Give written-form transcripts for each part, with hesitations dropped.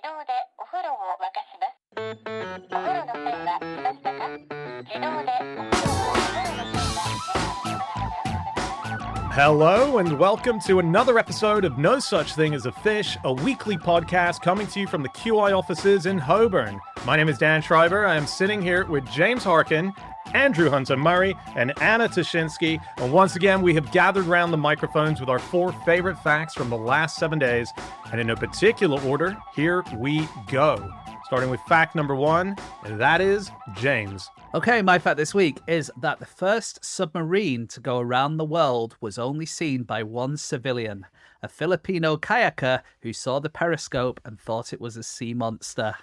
動でお風呂を沸かします。お風呂の線は来ましたか？自動でお風呂をHello and welcome to another episode of No Such Thing as a Fish, a weekly podcast coming to you from the QI offices in Holborn. My name is Dan Schreiber. I am sitting here with James Harkin, Andrew Hunter-Murray, and Anna Tashinsky. And once again, we have gathered around the microphones with our 4 favorite facts from the last 7 days. And in no particular order, here we go. Starting with fact number 1, and that is James. Okay, my fact this week is that the first submarine to go around the world was only seen by one civilian, a Filipino kayaker who saw the periscope and thought it was a sea monster.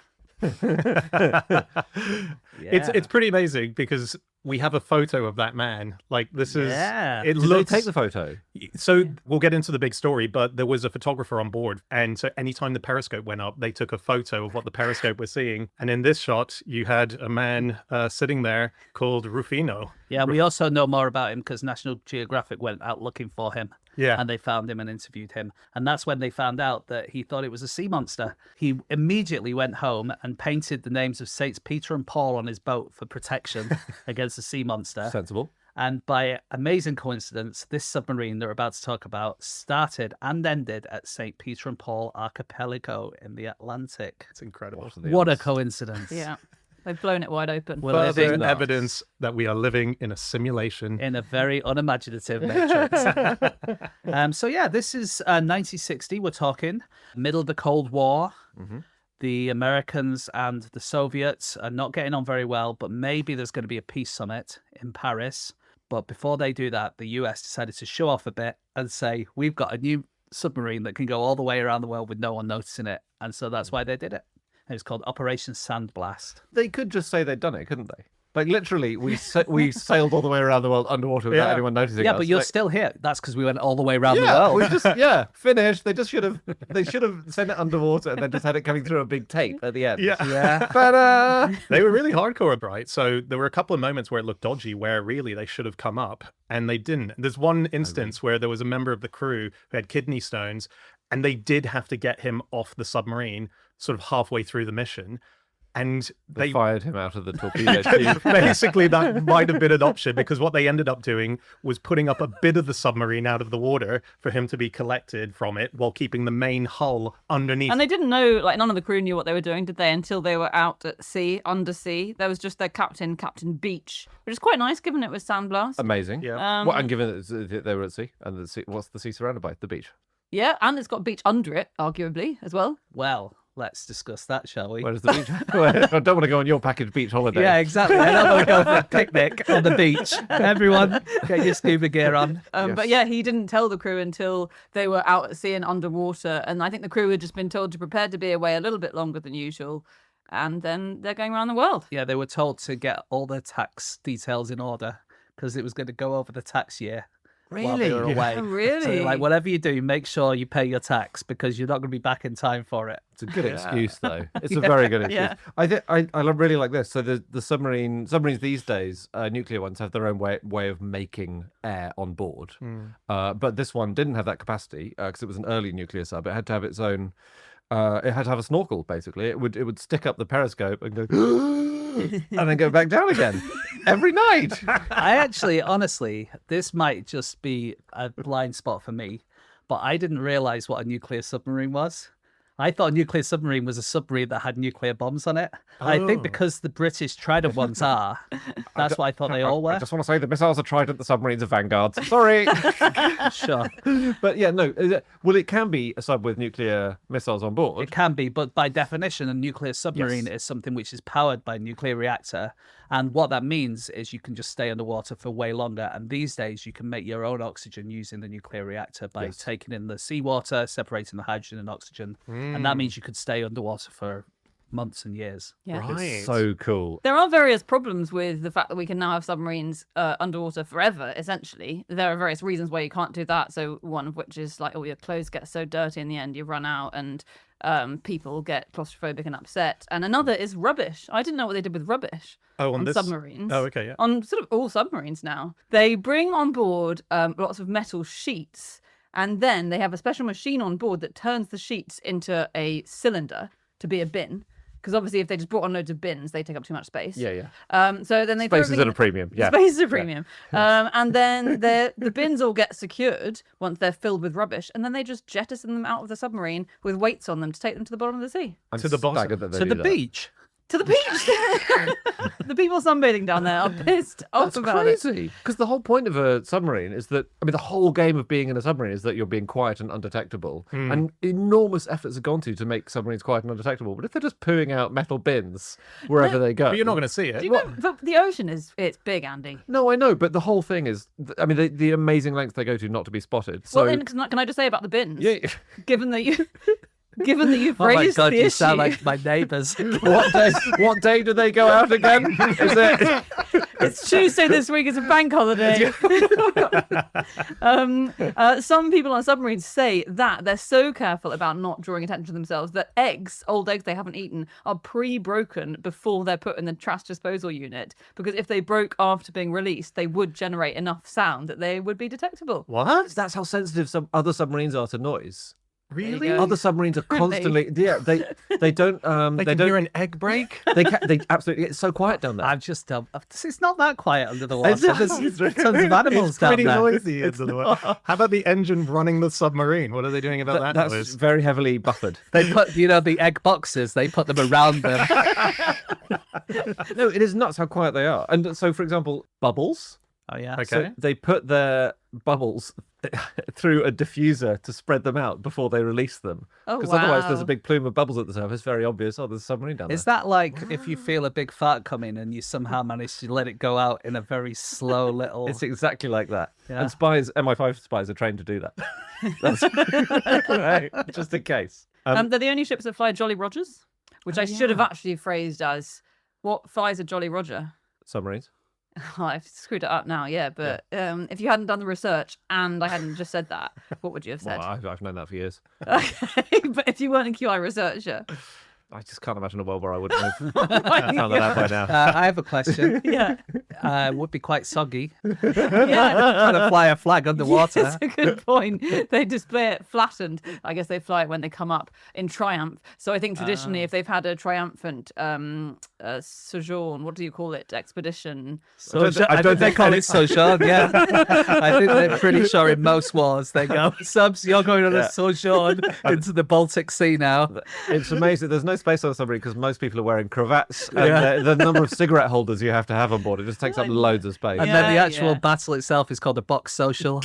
It's pretty amazing because we have a photo of that man. Like, this is... Yeah. It Did looks... they take the photo? So we'll get into the big story, but there was a photographer on board. And so anytime the periscope went up, they took a photo of what the periscope was seeing. And in this shot, you had a man sitting there called Rufino. Yeah, we also know more about him because National Geographic went out looking for him. Yeah. And they found him and interviewed him. And that's when they found out that he thought it was a sea monster. He immediately went home and painted the names of Saints Peter and Paul on his boat for protection against the sea monster. Sensible. And by amazing coincidence, this submarine that we're about to talk about started and ended at St. Peter and Paul Archipelago in the Atlantic. It's incredible. What a coincidence. Yeah. They've blown it wide open. We're Further living evidence that we are living in a simulation. in a very unimaginative matrix. This is 1960. We're talking middle of the Cold War. Mm-hmm. The Americans and the Soviets are not getting on very well, but maybe there's going to be a peace summit in Paris. But before they do that, the US decided to show off a bit and say, we've got a new submarine that can go all the way around the world with no one noticing it. And so that's why they did it. It was called Operation Sandblast. They could just say they'd done it, couldn't they? Like, literally, we sailed all the way around the world underwater without anyone noticing Yeah, us. but you're Like, still here. That's because we went all the way around the yeah, world. we just finished. They should have sent it underwater and then just had it coming through a big tape at the end. Yeah. But They were really hardcore, right? So there were a couple of moments where it looked dodgy, where really they should have come up, and they didn't. There's one instance where there was a member of the crew who had kidney stones, and they did have to get him off the submarine sort of halfway through the mission. And they fired him out of the torpedo tube. Basically, that might have been an option, because what they ended up doing was putting up a bit of the submarine out of the water for him to be collected from it while keeping the main hull underneath. And they didn't know, like, none of the crew knew what they were doing, did they? Until they were out at sea, undersea. There was just their captain, Captain Beach, which is quite nice given it was Sandblast. Amazing. Yeah. And given that they were at sea, and the sea, what's the sea surrounded by? The beach. Yeah, and it's got beach under it, arguably, as well. Well, let's discuss that, shall we? Where does the beach? I don't want to go on your package beach holiday. Yeah, exactly. I don't want to go for a picnic on the beach. Everyone, get your scuba gear on. But yeah, he didn't tell the crew until they were out at sea and underwater. And I think the crew had just been told to prepare to be away a little bit longer than usual. And then they're going around the world. Yeah, they were told to get all their tax details in order because it was going to go over the tax year. While they were away. Oh, really? So like, whatever you do, make sure you pay your tax because you're not going to be back in time for it. It's a good excuse, though. It's a very good excuse. Yeah. I really like this. So the submarines these days, nuclear ones, have their own way of making air on board. But this one didn't have that capacity because it was an early nuclear sub. It had to have its own. It had to have a snorkel. Basically, it would stick up the periscope and go, and then go back down again every night. I actually, honestly, this might just be a blind spot for me, but I didn't realize what a nuclear submarine was. I thought a nuclear submarine was a submarine that had nuclear bombs on it. I think because the British Trident ones are, that's what I thought they all were. I just want to say the missiles are Trident, the submarines are Vanguards. Sorry. Sure. But yeah, no. It can be a sub with nuclear missiles on board. It can be, but by definition, a nuclear submarine is something which is powered by a nuclear reactor. And what that means is you can just stay underwater for way longer. And these days, you can make your own oxygen using the nuclear reactor by taking in the seawater, separating the hydrogen and oxygen. And that means you could stay underwater for months and years. Yeah. Right. It's so cool. There are various problems with the fact that we can now have submarines underwater forever, essentially. There are various reasons why you can't do that. So one of which is like, your clothes get so dirty in the end, you run out and people get claustrophobic and upset. And another is rubbish. I didn't know what they did with rubbish on submarines. Oh, okay, yeah. On sort of all submarines now. They bring on board lots of metal sheets, and then they have a special machine on board that turns the sheets into a cylinder. to be a bin. Because obviously, if they just brought on loads of bins, they take up too much space. Yeah. So then they Space throw is at a premium. Yeah. Space is a premium. And then the bins all get secured once they're filled with rubbish, and then they just jettison them out of the submarine with weights on them to take them to the bottom of the sea. I'm To the bottom. staggered that they To do the that. beach. To the beach. The people sunbathing down there are pissed off That's about it. crazy. Because the whole point of a submarine is that, I mean, the whole game of being in a submarine is that you're being quiet and undetectable. And enormous efforts are gone to make submarines quiet and undetectable. But if they're just pooing out metal bins wherever they go. But you're not going to see it. Do you know, but the ocean it's big, Andy. No, I know, but the whole thing is, I mean, the amazing lengths they go to not to be spotted. So, Well, then, can I just say about the bins? yeah. Given that you Oh my phrased God, the you issue. sound like my neighbours. What day do they go out again? Is it? It's Tuesday this week. It's a bank holiday. Some people on submarines say that they're so careful about not drawing attention to themselves that old eggs they haven't eaten, are pre-broken before they're put in the trash disposal unit. Because if they broke after being released, they would generate enough sound that they would be detectable. What? That's how sensitive some other submarines are to noise. Really? go. Other submarines are constantly, they don't, They they can don't, hear an egg break? they absolutely, it's so quiet down there. I'm just it's not that quiet under the water. It's not. There's tons of animals It's down pretty there. noisy. Under the water. How about the engine running the submarine? What are they doing about that That's noise? very heavily buffered. They put, the egg boxes. They put them around them. No, it is nuts how quiet they are. And so, for example, bubbles. Oh yeah. Okay. So they put their bubbles through a diffuser to spread them out before they release them. Oh, Because otherwise there's wow. a big plume of bubbles at the surface. Very obvious. Oh, there's a submarine down Is there. that like if you feel a big fart coming and you somehow manage to let it go out in a very slow little? It's exactly like that. Yeah. And spies, MI5 spies are trained to do that. That's right. Just in case. They're the only ships that fly Jolly Rogers, which I should have actually phrased as, what flies a Jolly Roger? Submarines. Oh, I've screwed it up now, yeah. But if you hadn't done the research and I hadn't just said that, what would you have said? Well, I've known that for years. Okay, but if you weren't a QI researcher, I just can't imagine a world where I wouldn't have found that out by now. I have a question. yeah, Would be quite soggy. yeah. Trying to fly a flag underwater. That's a good point. They display it flattened. I guess they fly it when they come up in triumph. So I think traditionally, if they've had a triumphant sojourn, what do you call it? Expedition. I don't think they call it sojourn. Yeah, I think they're pretty sure in most wars they go, subs, you're going on a sojourn into the Baltic Sea now. It's amazing. There's no space on a submarine because most people are wearing cravats. And the number of cigarette holders you have to have on board, it just takes up loads of space. And then the Yeah, actual yeah. battle itself is called a box social.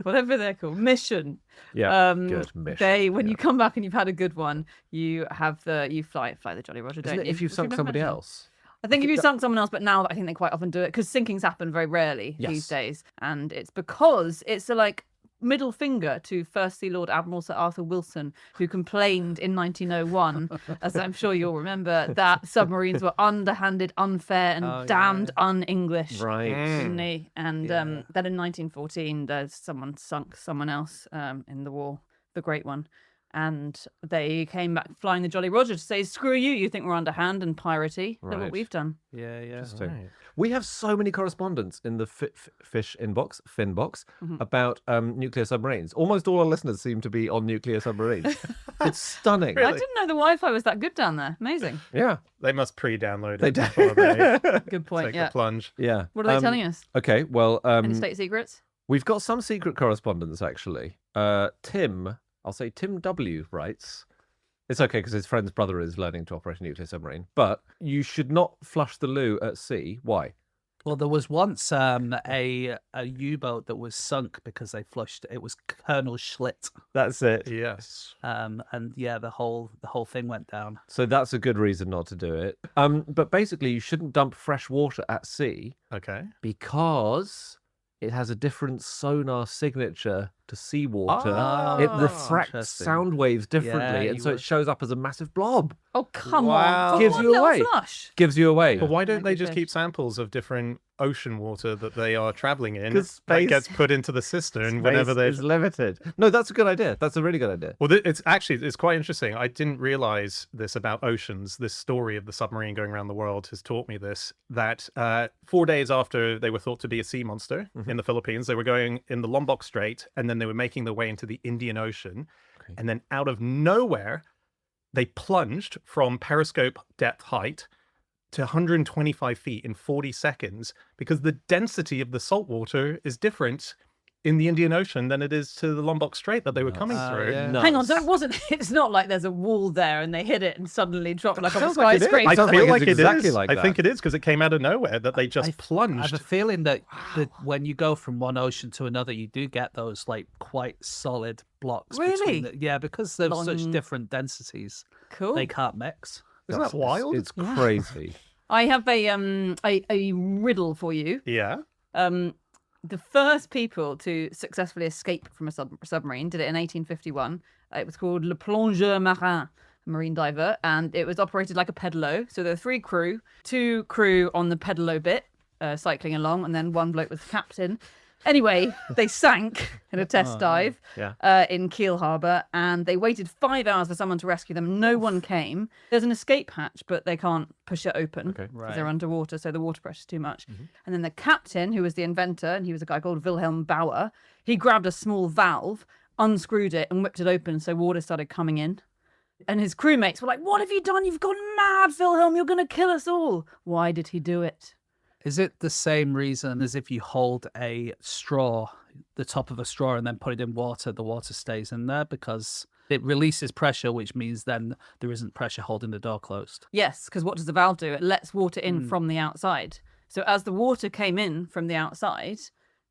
Whatever they're called, mission. Yeah, good mission. When you come back and you've had a good one, you have you fly the Jolly Roger, don't Isn't it you? if you've sunk never somebody mentioned? else? I think if you sunk someone else, but now I think they quite often do it because sinkings happen very rarely Yes. these days, and it's because it's a middle finger to First Sea Lord Admiral Sir Arthur Wilson, who complained in 1901, as I'm sure you'll remember, that submarines were underhanded, unfair, and damned un-English. Right. Didn't he? And then in 1914, there's someone sunk someone else in the war, the Great One. And they came back flying the Jolly Roger to say, screw you, you think we're underhand and piratey. Look Right. what we've done. Yeah. Interesting. We have so many correspondents in the fish inbox, Finbox, about nuclear submarines. Almost all our listeners seem to be on nuclear submarines. It's stunning. I didn't know the Wi-Fi was that good down there. Amazing. Yeah. They must pre-download They it do. before they Good point. take Yeah. the plunge. Yeah. What are they telling us? Okay, well, Any state secrets? we've got some secret correspondence, actually. Tim, I'll say Tim W. writes, it's okay because his friend's brother is learning to operate a nuclear submarine, but you should not flush the loo at sea. Why? Well, there was once a U-boat that was sunk because they flushed. It was Colonel Schlitt, That's it. Yes. and yeah, the whole thing went down. So that's a good reason not to do it. But basically, you shouldn't dump fresh water at sea Okay. because it has a different sonar signature to seawater. Oh, It refracts interesting. sound waves differently, Yeah, and you so it would- shows up as a massive blob. Oh, come Wow. on. For Gives one you little away. flush. Gives you away. But why don't they Like just fish. keep samples of different ocean water that they are traveling in 'Cause that space- gets put into the cistern whenever Space they is limited. No, that's a good idea. That's a really good idea. Well, it's quite interesting. I didn't realize this about oceans. This story of the submarine going around the world has taught me this, that 4 days after they were thought to be a sea monster in the Philippines, they were going in the Lombok Strait, and then they were making their way into the Indian Ocean. And then out of nowhere, they plunged from periscope depth height to 125 feet in 40 seconds because the density of the salt water is different in the Indian Ocean than it is to the Lombok Strait that they were coming through. Yeah. Hang on, so it's not like there's a wall there and they hit it and suddenly dropped like a Sounds like it is. skyscraper. I Sounds feel like like it's it exactly is. like I that. think it is because it came out of nowhere that they just I have plunged. a feeling that when you go from one ocean to another, you do get those like quite solid blocks. Really? Yeah, because there's such Long- different densities. Cool. They can't mix. Isn't that wild? It's crazy. I have a riddle for you. Yeah. The first people to successfully escape from a submarine did it in 1851. It was called Le Plongeur Marin, a marine diver, and it was operated like a pedalo. So there were 3 crew, 2 crew on the pedalo bit, cycling along, and then 1 bloke was the captain. Anyway, they sank in a test dive in Kiel Harbour, and they waited 5 hours for someone to rescue them. No one came. There's an escape hatch, but they can't push it open because they're underwater, so the water pressure's too much. And then the captain, who was the inventor, and he was a guy called Wilhelm Bauer, he grabbed a small valve, unscrewed it, and whipped it open, so water started coming in. And his crewmates were like, "What have you done? You've gone mad, Wilhelm. You're going to kill us all." Why did he do it? Is it the same reason as if you hold a straw, the top of a straw, and then put it in water, the water stays in there because it releases pressure, which means then there isn't pressure holding the door closed? Yes, because what does the valve do? It lets water in from the outside. So as the water came in from the outside,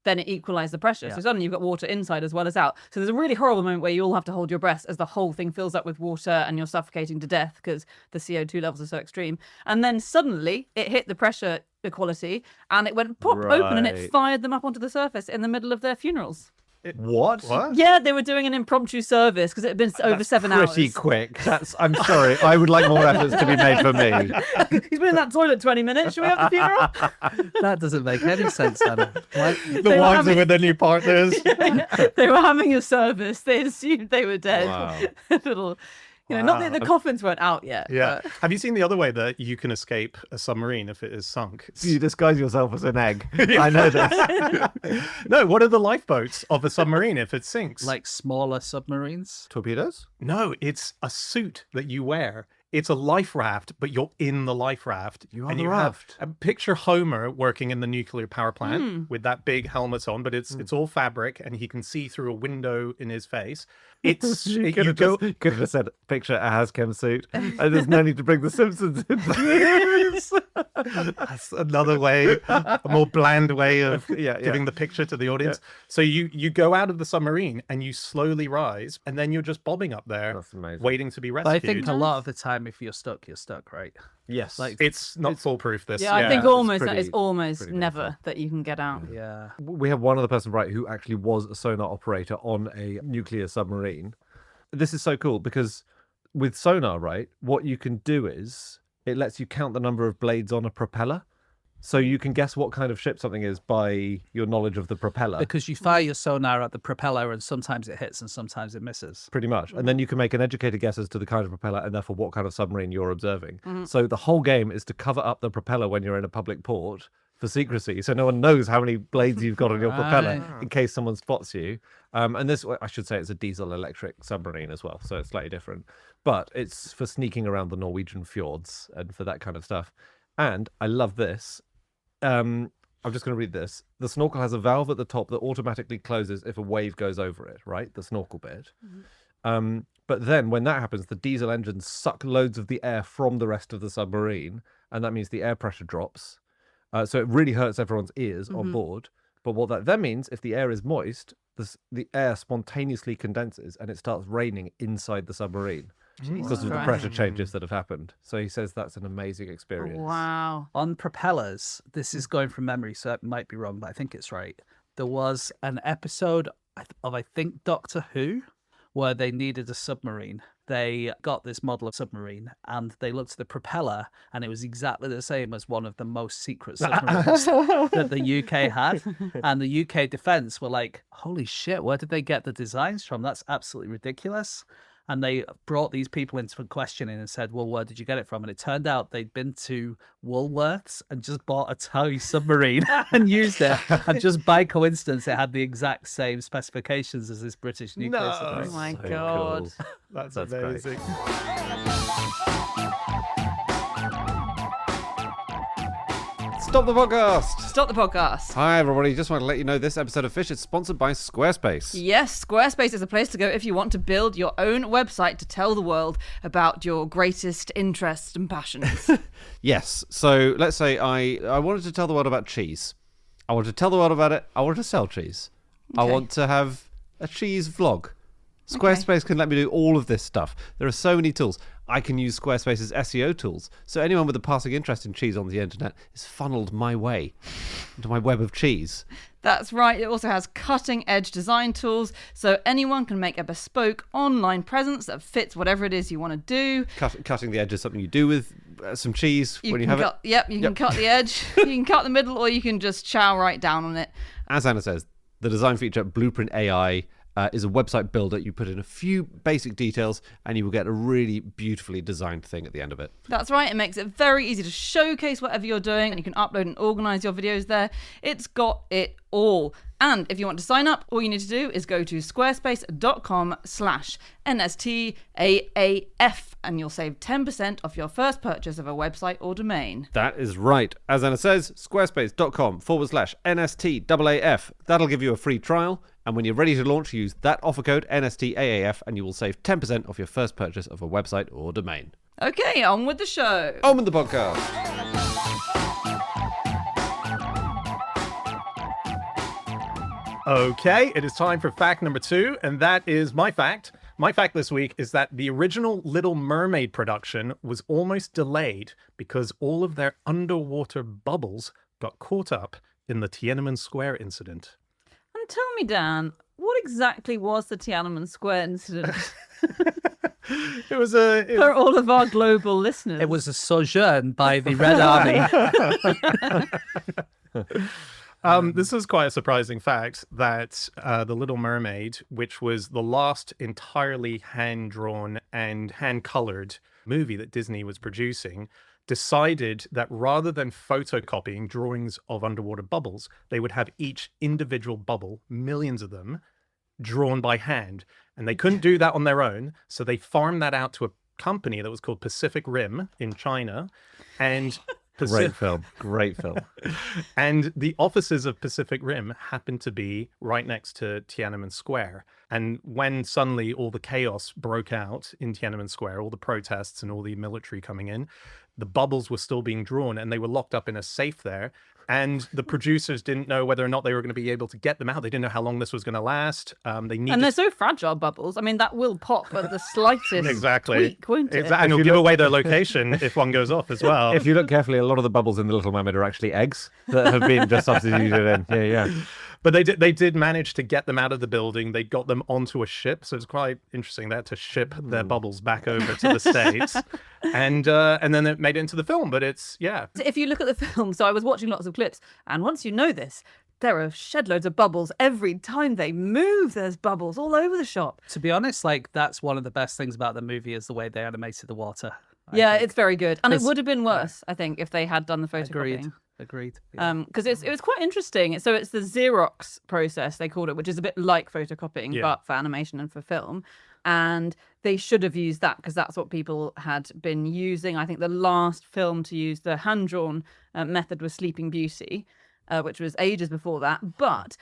then it equalized the pressure. So suddenly you've got water inside as well as out. So there's a really horrible moment where you all have to hold your breath as the whole thing fills up with water and you're suffocating to death because the CO2 levels are so extreme. And then suddenly it hit the pressure equality and it went pop open and it Right. fired them up onto the surface in the middle of their funerals. What? Yeah, they were doing an impromptu service because it had been over 7 hours. Pretty quick. I'm sorry. I would like more efforts to be made for me. He's been in that toilet 20 minutes. Should we have the funeral? That doesn't make any sense, Anna. The wives are with their new partners. They were having a service. They assumed they were dead. Wow. Little, not that the coffins weren't out yet. Yeah. but- Have you seen the other way that you can escape a submarine if it is sunk? You disguise yourself as an egg. I know this. No, what are the lifeboats of a submarine if it sinks? Like smaller submarines? Torpedoes? No, it's a suit that you wear. It's a life raft, but you're in the life raft. You are and the you raft. Have, picture Homer working in the nuclear power plant with that big helmet on, but it's all fabric, and he can see through a window in his face. It's You you could have go. just, could have said, picture a Hazchem suit. And there's no need to bring the Simpsons into this. That's another way, a more bland way of Yeah. giving the picture to the audience. So you go out of the submarine and you slowly rise, and then you're just bobbing up there, That's amazing. waiting to be But I rescued. think a lot of the time, if you're stuck, right? Yes. Like, It's not foolproof. This, Yeah, I think it's almost pretty- it's almost pretty never that you can get out. yeah. We have one other person, right, who actually was a sonar operator on a nuclear submarine. This is so cool because with sonar, right, what you can do is it lets you count the number of blades on a propeller. So you can guess what kind of ship something is by your knowledge of the propeller. Because you fire your sonar at the propeller and sometimes it hits and sometimes it misses. Pretty much. And then you can make an educated guess as to the kind of propeller and therefore what kind of submarine you're observing. So the whole game is to cover up the propeller when you're in a public port for secrecy. So no one knows how many blades you've got on your propeller Right. in case someone spots you. And this, I should say, it's a diesel electric submarine as well. So it's slightly different. But it's for sneaking around the Norwegian fjords and for that kind of stuff. And I love this. I'm just going to read this. The snorkel has a valve at the top that automatically closes if a wave goes over it, right? The snorkel bit. But then when that happens, the diesel engines suck loads of the air from the rest of the submarine, and that means the air pressure drops. So it really hurts everyone's ears on board. But what that then means, if the air is moist, the air spontaneously condenses and it starts raining inside the submarine because of the Christ. pressure changes that have happened. So he says that's an amazing experience. Wow. On propellers, this is going from memory, so it might be wrong, but I think it's right. There was an episode of, I think, Doctor Who, where they needed a submarine. They got this model of submarine and they looked at the propeller and it was exactly the same as one of the most secret submarines that the UK had. And the UK defence were like, holy shit, where did they get the designs from? That's absolutely ridiculous. And they brought these people into questioning and said, well, where did you get it from? And it turned out they'd been to Woolworths and just bought a toy submarine and used it. And just by coincidence, it had the exact same specifications as this British nuclear No. submarine. Oh my So God. cool. That's That's great. amazing. Stop the podcast. Stop the podcast. Hi, everybody. Just want to let you know this episode of Fish is sponsored by Squarespace. Yes, Squarespace is a place to go if you want to build your own website to tell the world about your greatest interests and passions. Yes. So let's say I wanted to tell the world about cheese. I want to tell the world about it. I want to sell cheese. I Okay. want to have a cheese vlog. Squarespace can let me do all of this stuff. There are so many tools. I can use Squarespace's SEO tools. So anyone with a passing interest in cheese on the internet is funneled my way into my web of cheese. That's right. It also has cutting-edge design tools, so anyone can make a bespoke online presence that fits whatever it is you want to do. Cutting the edge is something you do with some cheese when you can have cut, it. Yep, you can cut the edge, you can cut the middle, or you can just chow right down on it. As Anna says, the design feature Blueprint AI is a website builder. You put in a few basic details and you will get a really beautifully designed thing at the end of it. That's right. It makes it very easy to showcase whatever you're doing, and you can upload and organize your videos there. It's got it all. And if you want to sign up, all you need to do is go to squarespace.com/NSTAAF and you'll save 10% off your first purchase of a website or domain. That is right. As Anna says, squarespace.com/NSTAAF. That'll give you a free trial. And when you're ready to launch, use that offer code NSTAAF and you will save 10% off your first purchase of a website or domain. Okay, on with the show. On with the podcast. Okay, it is time for fact number 2, and that is my fact. My fact this week is that the original Little Mermaid production was almost delayed because all of their underwater bubbles got caught up in the Tiananmen Square incident. And tell me, Dan, what exactly was the Tiananmen Square incident It was a... for all of our global listeners? It was a sojourn by the Red Army. This is quite a surprising fact that The Little Mermaid, which was the last entirely hand-drawn and hand-colored movie that Disney was producing, decided that rather than photocopying drawings of underwater bubbles, they would have each individual bubble, millions of them, drawn by hand. And they couldn't do that on their own, so they farmed that out to a company that was called Pacific Rim in China. And Great film. Great film. And the offices of Pacific Rim happened to be right next to Tiananmen Square. And when suddenly all the chaos broke out in Tiananmen Square, all the protests and all the military coming in, the bubbles were still being drawn and they were locked up in a safe there. And the producers didn't know whether or not they were going to be able to get them out. They didn't know how long this was going to last. They needed And they're so fragile, bubbles. I mean, that will pop at the slightest Exactly. tweak, won't it? Exactly. And it'll give away their location if one goes off as well. If you look carefully, a lot of the bubbles in The Little Mermaid are actually eggs that have been just substituted in. Yeah. But they did manage to get them out of the building. They got them onto a ship, so it's quite interesting. They had to ship their bubbles back over to the States, and then it made it into the film. But it's If you look at the film, so I was watching lots of clips, and once you know this, there are shed loads of bubbles every time they move. There's bubbles all over the shop. To be honest, like that's one of the best things about the movie is the way they animated the water. I Yeah, think. it's very good, and it 'Cause- would have been worse, I think, if they had done the photocopying. Agreed. Yeah. Because it was quite interesting. So it's the Xerox process, they called it, which is a bit like photocopying, Yeah. but for animation and for film. And they should have used that because that's what people had been using. I think the last film to use the hand-drawn method was Sleeping Beauty, which was ages before that. But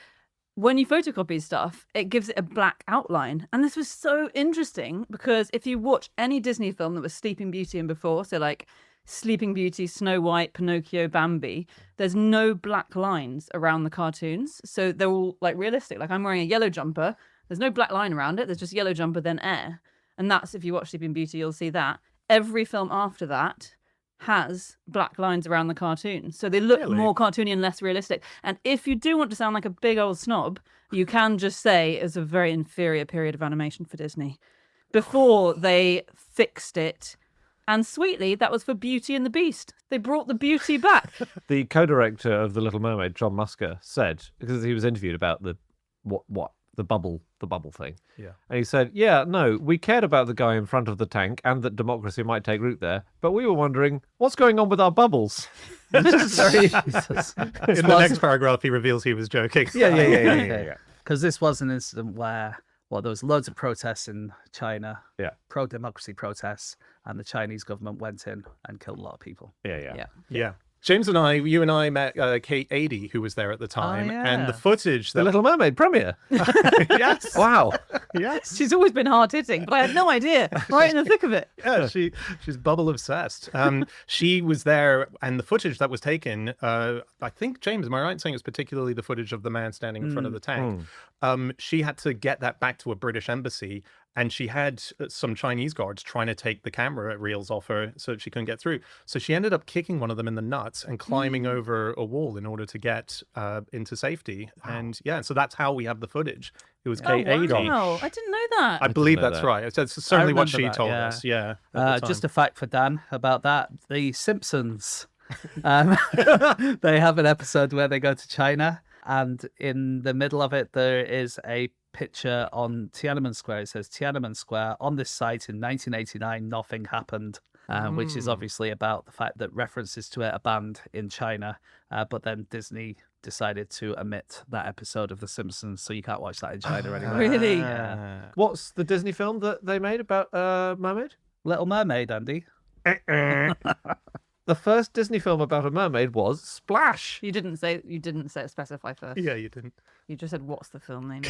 when you photocopy stuff, it gives it a black outline. And this was so interesting because if you watch any Disney film that was Sleeping Beauty and before, so like Sleeping Beauty, Snow White, Pinocchio, Bambi, there's no black lines around the cartoons. So they're all like realistic. Like I'm wearing a yellow jumper. There's no black line around it. There's just yellow jumper, then air. And that's, if you watch Sleeping Beauty, you'll see that. Every film after that has black lines around the cartoon. So they look Really? more cartoony and less realistic. And if you do want to sound like a big old snob, you can just say it's a very inferior period of animation for Disney. Before they fixed it. And sweetly, that was for Beauty and the Beast. They brought the beauty back. The co-director of The Little Mermaid, John Musker, said, because he was interviewed about what the bubble thing. Yeah. And he said, yeah, no, we cared about the guy in front of the tank and that democracy might take root there, but we were wondering what's going on with our bubbles. Sorry. In the next paragraph, he reveals he was joking. Yeah. Because this was an incident where, well, there was loads of protests in China, Yeah. pro-democracy protests, and the Chinese government went in and killed a lot of people. Yeah. Yeah. James and you and I met Kate Adie, who was there at the time, and yeah. the footage The that Little Mermaid premiere. yes, Wow. yes, She's always been hard hitting, but I had no idea. Right in the thick of it. yeah, she's bubble obsessed. She was there, and the footage that was taken, I think, James, am I right in saying it's particularly the footage of the man standing in front of the tank? She had to get that back to a British embassy, and she had some Chinese guards trying to take the camera reels off her so that she couldn't get through. So she ended up kicking one of them in the nuts and climbing over a wall in order to get into safety. And yeah, so that's how we have the footage. It was Kate Adie. Wow, I didn't know that. I believe know that's that. right. That's certainly what remember she that, told yeah. us. Yeah. at the Just time. a fact for Dan about that: the Simpsons, they have an episode where they go to China, and in the middle of it, there is a picture on Tiananmen Square. It says Tiananmen Square on this site in 1989. Nothing happened. Which is obviously about the fact that references to it are banned in China, but then Disney decided to omit that episode of The Simpsons, so you can't watch that in China anymore. Really? Yeah. What's the Disney film that they made about mermaid? Little Mermaid, Andy. The first Disney film about a mermaid was Splash. You didn't specify first. Yeah, you didn't. You just said what's the film name?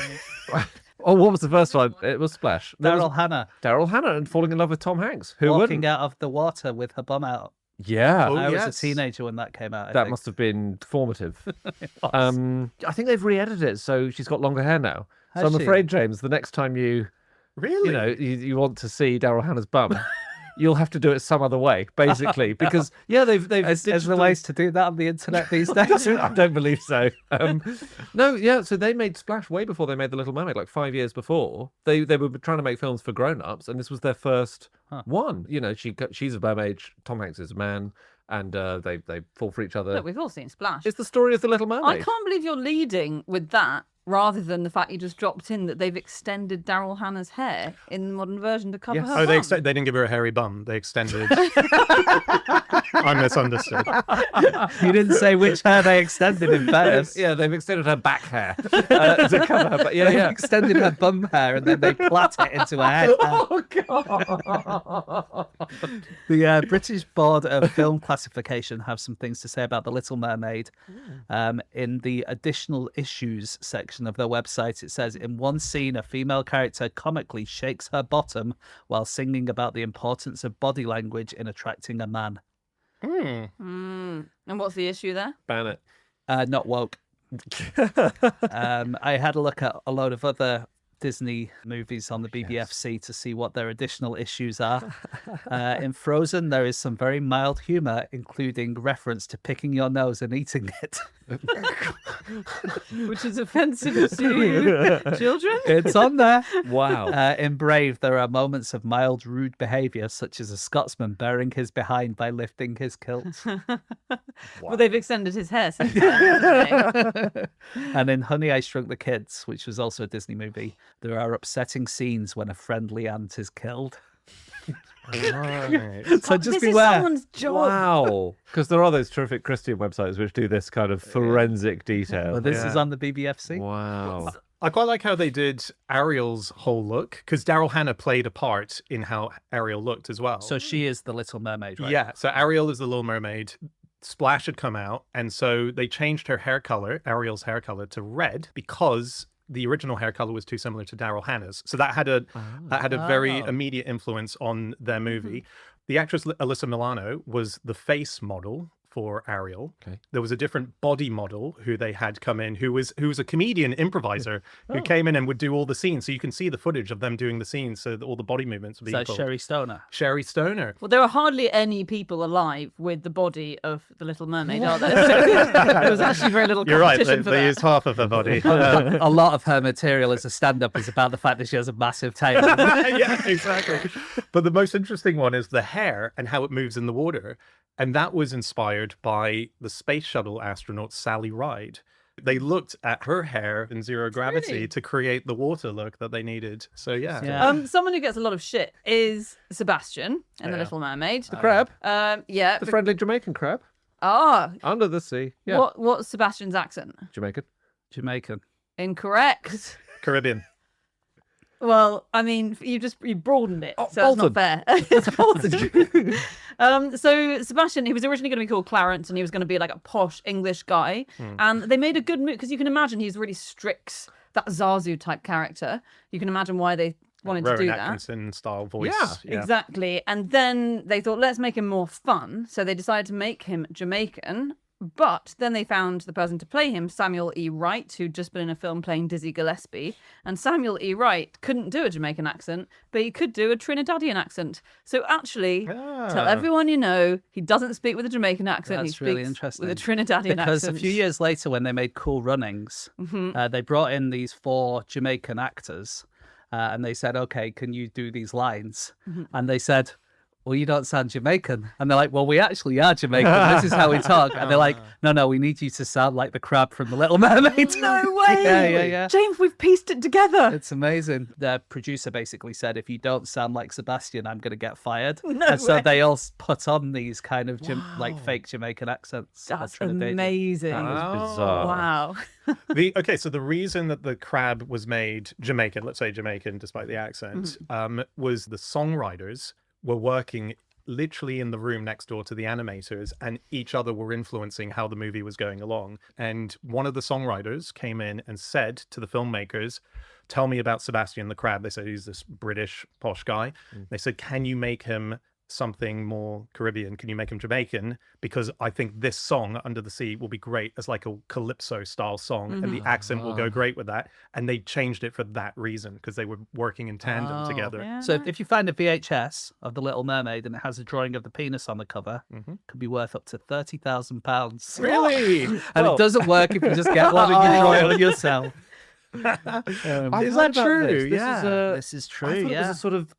Oh, what was the first one? It was Splash. There was Daryl Hannah Daryl Hannah and falling in love with Tom Hanks. Who walking wouldn't? out of the water with her bum out. Yeah. Oh, I was yes. a teenager when that came out. I That think. must have been formative. was. I think they've re-edited it, so she's got longer hair now. Has So I'm she? afraid, James, the next time you Really? you want to see Daryl Hannah's bum, you'll have to do it some other way, basically, because they've Is there digital- ways to do that on the internet these days? I don't believe so. No, yeah. So they made Splash way before they made The Little Mermaid, like 5 years before. They were trying to make films for grown-ups, and this was their first one. You know, she's a mermaid, Tom Hanks is a man, and they fall for each other. Look, we've all seen Splash. It's the story of The Little I Mermaid. can't believe you're leading with that rather than the fact you just dropped in that they've extended Daryl Hannah's hair in the modern version to cover Yes. her Oh, bum. they didn't give her a hairy bum. They extended. I misunderstood. You didn't say which hair they extended in fairness. Yeah, they've extended her back hair to cover her. But They extended her bum hair and then they plait it into a head. Oh God! The British Board of Film Classification have some things to say about The Little Mermaid. In the additional issues section of their website, it says, in one scene, a female character comically shakes her bottom while singing about the importance of body language in attracting a man. And what's the issue there? Ban it. Not woke. I had a look at a load of other Disney movies on the BBFC to see what their additional issues are. In Frozen, there is some very mild humour, including reference to picking your nose and eating it. Which is offensive to children? It's on there. Wow. In Brave, there are moments of mild, rude behaviour, such as a Scotsman bearing his behind by lifting his kilt. Well, they've extended his hair since then. And in Honey, I Shrunk the Kids, which was also a Disney movie, there are upsetting scenes when a friendly ant is killed. Right. So just This is beware. someone's job. Wow. Because there are those terrific Christian websites which do this kind of forensic detail. Well, this is Yeah. on the BBFC. Wow. I quite like how they did Ariel's whole look, because Daryl Hannah played a part in how Ariel looked as well. So she is the Little Mermaid, right? Yeah, so Ariel is the Little Mermaid. Splash had come out, and so they changed her hair color, Ariel's hair color, to red because the original hair color was too similar to Daryl Hannah's. So that had a very immediate influence on their movie. The actress Alyssa Milano was the face model for Ariel. Okay. There was a different body model who they had come in, who was a comedian improviser who came in and would do all the scenes. So you can see the footage of them doing the scenes, so that all the body movements would be So equal. Sherry Stoner. Sherry Stoner. Well, there are hardly any people alive with the body of the Little Mermaid, are there? So there was actually very little You're right. competition They, for they that. used half of her body. A lot of her material as a stand-up is about the fact that she has a massive tail. Yeah, exactly. But the most interesting one is the hair and how it moves in the water. And that was inspired by the space shuttle astronaut Sally Ride. They looked at her hair in zero gravity Really? to create the water look that they needed. So yeah. Someone who gets a lot of shit is Sebastian in The Yeah. Little Mermaid. The crab, Yeah. the friendly Jamaican crab, under the sea. Yeah, What's Sebastian's accent? Jamaican. Jamaican. Incorrect. Caribbean. Well, I mean, you broadened it, so it's not Bolton. fair. It's Bolton. So Sebastian, he was originally going to be called Clarence, and he was going to be like a posh English guy. And they made a good move because you can imagine he's really strict, that Zazu type character. You can imagine why they wanted to Rowan do that. Atkinson style voice. Yeah, Exactly. And then they thought, let's make him more fun. So they decided to make him Jamaican. But then they found the person to play him, Samuel E. Wright, who'd just been in a film playing Dizzy Gillespie. And Samuel E. Wright couldn't do a Jamaican accent, but he could do a Trinidadian accent. So actually, tell everyone you know, he doesn't speak with a Jamaican accent. That's he really speaks interesting. with a Trinidadian Because accent. a few years later, when they made Cool Runnings, they brought in these 4 Jamaican actors, and they said, "Okay, can you do these lines?" And they said, "Well, you don't sound Jamaican." And they're like, "Well, we actually are Jamaican. This is how we talk." And they're like, "No, we need you to sound like the crab from The Little Mermaid." No way! Yeah. James, we've pieced it together. It's amazing. The producer basically said, "If you don't sound like Sebastian, I'm going to get fired." No and so way. they all put on these kind of like fake Jamaican accents. That's Trinidadian. amazing. That is bizarre. Wow. So the reason that the crab was made Jamaican, let's say Jamaican, despite the accent, was the songwriters were working literally in the room next door to the animators, and each other were influencing how the movie was going along. And one of the songwriters came in and said to the filmmakers, "Tell me about Sebastian the Crab." They said he's this British posh guy. They said, "Can you make him something more Caribbean? Can you make him Jamaican? Because I think this song, Under the Sea, will be great as like a calypso style song, and the accent will go great with that." And they changed it for that reason, because they were working in tandem together. Yeah. So if you find a VHS of The Little Mermaid and it has a drawing of the penis on the cover, it could be worth up to £30,000. Really? And it doesn't work if you just get one and you draw it on yourself. Is that true? This is true. I thought it was a sort of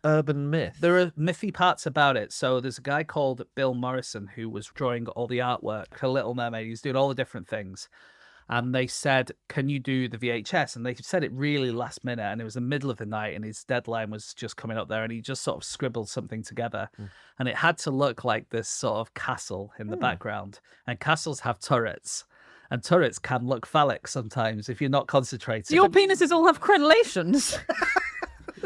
urban myth. There are mythy parts about it. So there's a guy called Bill Morrison who was drawing all the artwork for Little Mermaid. He's doing all the different things. And they said, "Can you do the VHS?" And they said it really last minute. And it was the middle of the night and his deadline was just coming up there. And he just sort of scribbled something together. And it had to look like this sort of castle in the background. And castles have turrets. And turrets can look phallic sometimes if you're not concentrating. Your penises all have crenellations.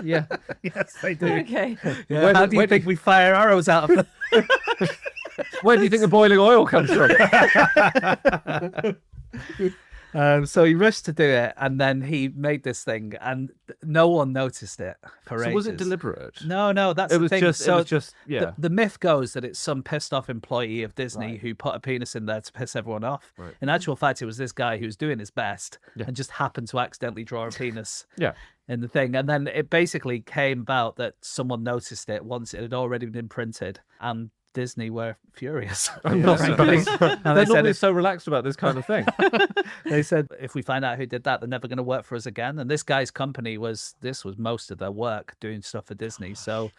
Yeah. Yes, they do. Okay. Yeah. How do you think we fire arrows out of them? Where do you think the boiling oil comes from? So he rushed to do it, and then he made this thing, and no one noticed it for So was it ages. deliberate? No, that's It the was thing. just. So It was just. Yeah. the myth goes that it's some pissed off employee of Disney who put a penis in there to piss everyone off. Right. In actual fact, it was this guy who was doing his best and just happened to accidentally draw a penis. Yeah. In the thing, and then it basically came about that someone noticed it once it had already been printed, and Disney were furious. I'm not surprised. They're they said normally if- so relaxed about this kind of thing. They said, if we find out who did that, they're never going to work for us again. And this guy's company was most of their work doing stuff for Disney. So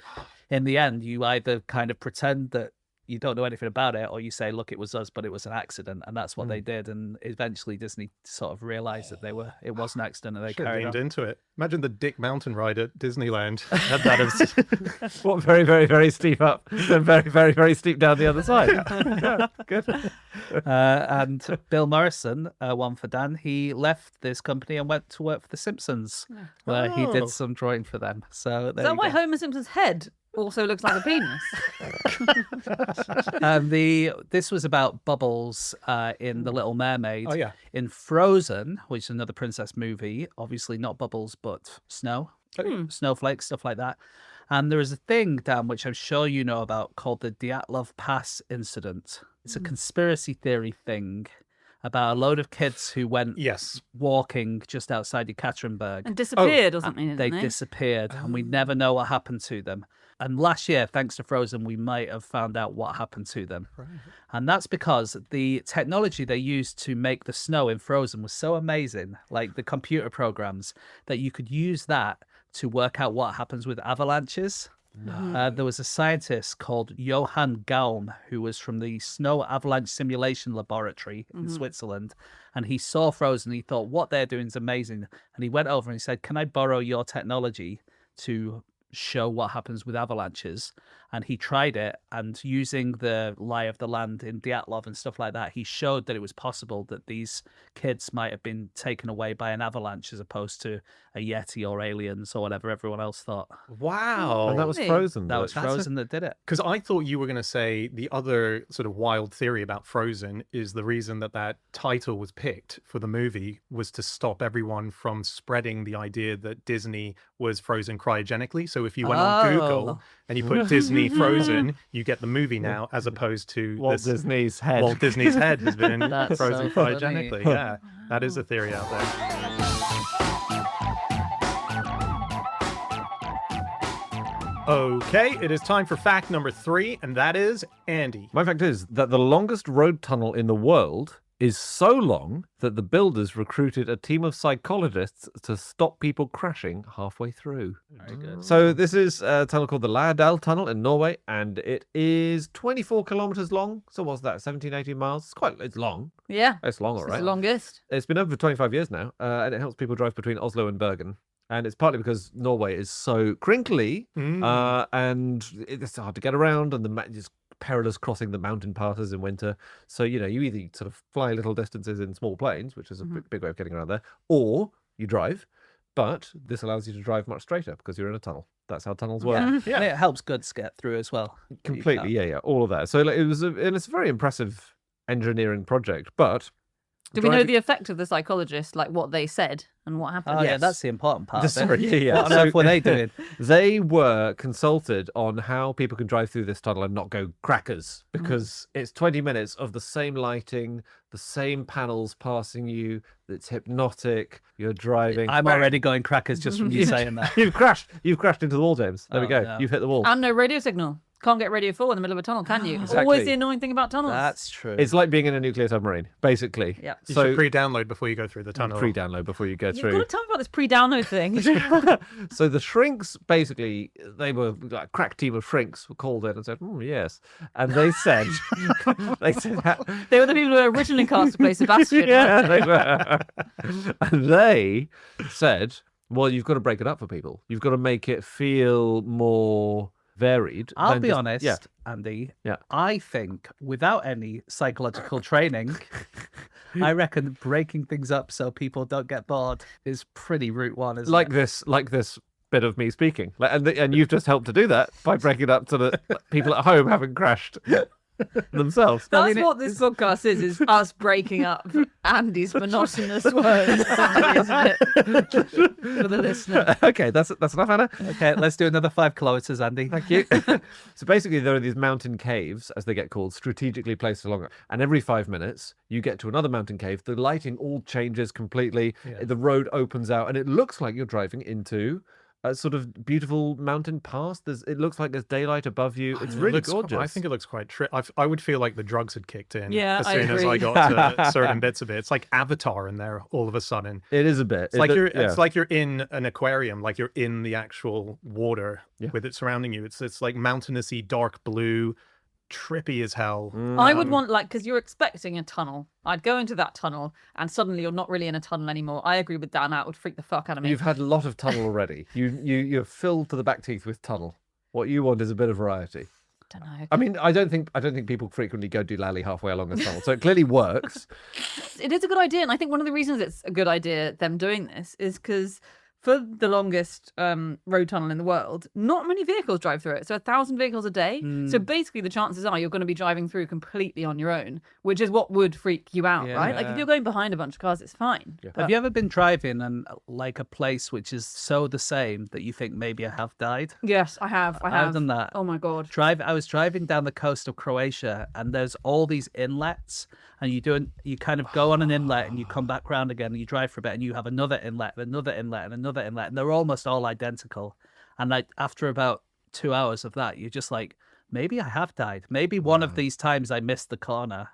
in the end, you either kind of pretend that you don't know anything about it, or you say, look, it was us, but it was an accident. And that's what they did. And eventually Disney sort of realized that it was an accident, and they carried Leaned on. into it. Imagine the Dick Mountain ride at Disneyland. Had that as What, very, very, very steep up, then very, very, very steep down the other side. Yeah, good. And Bill Morrison, one for Dan, he left this company and went to work for The Simpsons, where he Oh. did some drawing for them. So Is there that you why go. Homer Simpson's head also looks like a penis? This was about bubbles in The Little Mermaid. Oh, yeah. In Frozen, which is another princess movie, obviously not bubbles, but snow, snowflakes, stuff like that. And there is a thing, Dan, which I'm sure you know about, called the Dyatlov Pass incident. It's a conspiracy theory thing about a load of kids who went yes. walking just outside Yekaterinburg. And disappeared or something, They didn't they? disappeared, and we never know what happened to them. And last year, thanks to Frozen, we might have found out what happened to them. Right. And that's because the technology they used to make the snow in Frozen was so amazing, like the computer programs, that you could use that to work out what happens with avalanches. There was a scientist called Johann Gaum who was from the Snow Avalanche Simulation Laboratory in Switzerland, and he saw Frozen. He thought, what they're doing is amazing, and he went over and he said, can I borrow your technology to show what happens with avalanches? And he tried it, and using the lie of the land in Dyatlov and stuff like that, he showed that it was possible that these kids might have been taken away by an avalanche as opposed to a Yeti or aliens or whatever everyone else thought. Wow. And that was Really? Frozen. That was That's Frozen that did it. Because I thought you were going to say the other sort of wild theory about Frozen is the reason that that title was picked for the movie was to stop everyone from spreading the idea that Disney was frozen cryogenically. So if you went on Google and you put Disney Frozen, you get the movie now, as opposed to Walt this Disney's head. Walt Disney's head has been That's frozen so funny. cryogenically. Yeah, that is a theory out there. Okay, it is time for fact number 3, and that is Andy. My fact is that the longest road tunnel in the world is so long that the builders recruited a team of psychologists to stop people crashing halfway through. Very good. So this is a tunnel called the Lærdal Tunnel in Norway, and it is 24 kilometers long. So what's that, 17, 18 miles? It's long. Yeah. It's long, all It's right. the longest. It's been over for 25 years now, and it helps people drive between Oslo and Bergen. And it's partly because Norway is so crinkly, and it's hard to get around, and it's perilous crossing the mountain passes in winter. So, you either sort of fly little distances in small planes, which is a big way of getting around there, or you drive. But this allows you to drive much straighter because you're in a tunnel. That's how tunnels work. Yeah. And it helps goods get through as well. Completely, yeah, all of that. So and it's a very impressive engineering project, but... Do we know the effect of the psychologist, like what they said and what happened? Oh, yeah, that's the important part. of it. Sorry, yeah. What on earth were they doing? They were consulted on how people can drive through this tunnel and not go crackers, because it's 20 minutes of the same lighting, the same panels passing you. It's hypnotic. You're driving. I'm already going crackers just from you saying that. You've crashed. You've crashed into the wall, James. There we Oh, go. no. You've hit the wall. And no radio signal. Can't get radio 4 in the middle of a tunnel, can you? Exactly. Always the annoying thing about tunnels. That's true. It's like being in a nuclear submarine, basically. Yeah. You So should pre-download before you go through the tunnel. pre-download before you go You've through. got to tell me about this pre-download thing. So the shrinks, basically, they were like a crack team of shrinks were called in and said, yes. And they said, they said, They were the people who originally cast to play Sebastian. yeah, they were. And they said, well, you've got to break it up for people. You've got to make it feel more varied. I'll than be just- honest, Yeah. Andy. Yeah. I think without any psychological training, I reckon breaking things up so people don't get bored is pretty route one, isn't Like it? this bit of me speaking. And you've just helped to do that by breaking it up so that people at home haven't crashed themselves. That's mean, what this podcast is us breaking up Andy's monotonous words, isn't it? For the listener. Okay, that's enough, Anna. Okay, let's do another 5 kilometers, Andy. Thank you. So basically, there are these mountain caves, as they get called, strategically placed along. And every 5 minutes, you get to another mountain cave. The lighting all changes completely. The road opens out, and it looks like you're driving into a sort of beautiful mountain pass. It looks like there's daylight above you. It's really gorgeous. I think it looks quite I would feel like the drugs had kicked in Yeah, as I soon as agree. I got to certain bits of it. It's like Avatar in there all of a sudden. it is a bit. It's like you're in an aquarium, like you're in the actual water with it surrounding you. It's like mountainousy, dark blue, trippy as hell. I would want, because you're expecting a tunnel. I'd go into that tunnel and suddenly you're not really in a tunnel anymore. I agree with Dan. That would freak the fuck out of me. You've had a lot of tunnel already. You're filled to the back teeth with tunnel. What you want is a bit of variety. don't know. I mean, I don't think people frequently go do lally halfway along a tunnel, so it clearly works. It is a good idea. And I think one of the reasons it's a good idea, them doing this, is because for the longest road tunnel in the world, not many vehicles drive through it. So 1,000 vehicles a day. So basically the chances are you're going to be driving through completely on your own, which is what would freak you out, right? Like if you're going behind a bunch of cars, it's fine. Yeah. Have you ever been driving and like a place which is so the same that you think maybe I have died? Yes, I have. I've done that. Oh my God. I was driving down the coast of Croatia, and there's all these inlets, and you kind of go on an inlet and you come back round again and you drive for a bit and you have another inlet, another inlet, and another inlet, and they're almost all identical. And like after about 2 hours of that, you're just like, maybe I have died. Maybe one of these times I missed the corner,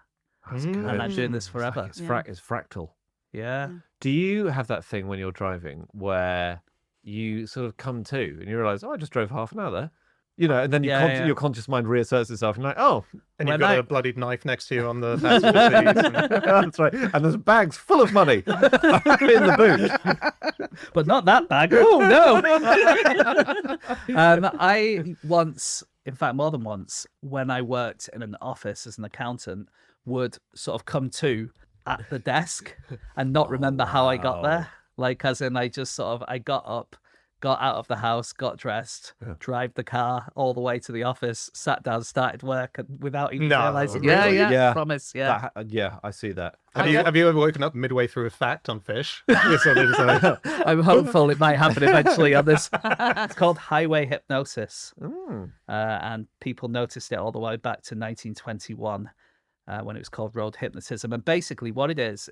and I'm doing this forever. It's fractal. Yeah. Do you have that thing when you're driving where you sort of come to and you realise, oh, I just drove half an hour there? And then your conscious mind reasserts itself, and like, oh, And you've When got I- a bloodied knife next to you on the passenger seat. And... that's right. And there's bags full of money in the boot. But not that bag. Oh no! I once, in fact, more than once, when I worked in an office as an accountant, would sort of come to at the desk and not remember how I got there. Like, as in, I got up, got out of the house, got dressed, drive the car all the way to the office, sat down, started work, and without even No, realizing. really? Yeah. Promise. Yeah. I see that. Have you ever woken up midway through a fact on fish? Yes, I did, so- I'm hopeful it might happen eventually on this. It's called highway hypnosis. And people noticed it all the way back to 1921 when it was called road hypnotism. And basically what it is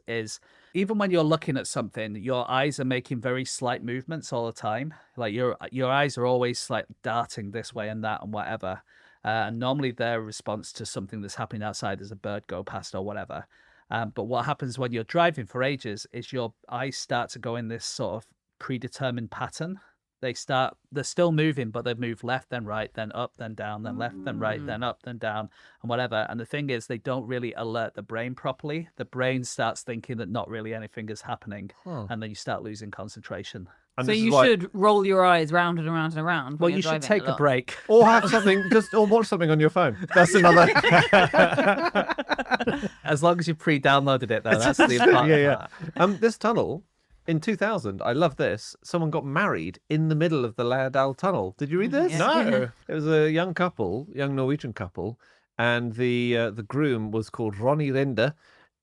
even when you're looking at something, your eyes are making very slight movements all the time. Like your eyes are always like darting this way and that and whatever. And normally they're a response to something that's happening outside as a bird go past or whatever. But what happens when you're driving for ages is your eyes start to go in this sort of predetermined pattern. They're still moving, but they move left, then right, then up, then down, then left, then right, then up, then down, and whatever. And the thing is, they don't really alert the brain properly. The brain starts thinking that not really anything is happening, and then you start losing concentration. And So this is you why- should roll your eyes round and around and around. Well, when you you're should driving take a lot. break. Or have something, or watch something on your phone. That's another. As long as you pre-downloaded it, though, that's the important part. This tunnel in 2000, I love this. Someone got married in the middle of the Lærdal Tunnel. Did you read this? Yeah. No. It was a young Norwegian couple, and the groom was called Ronny Rinde,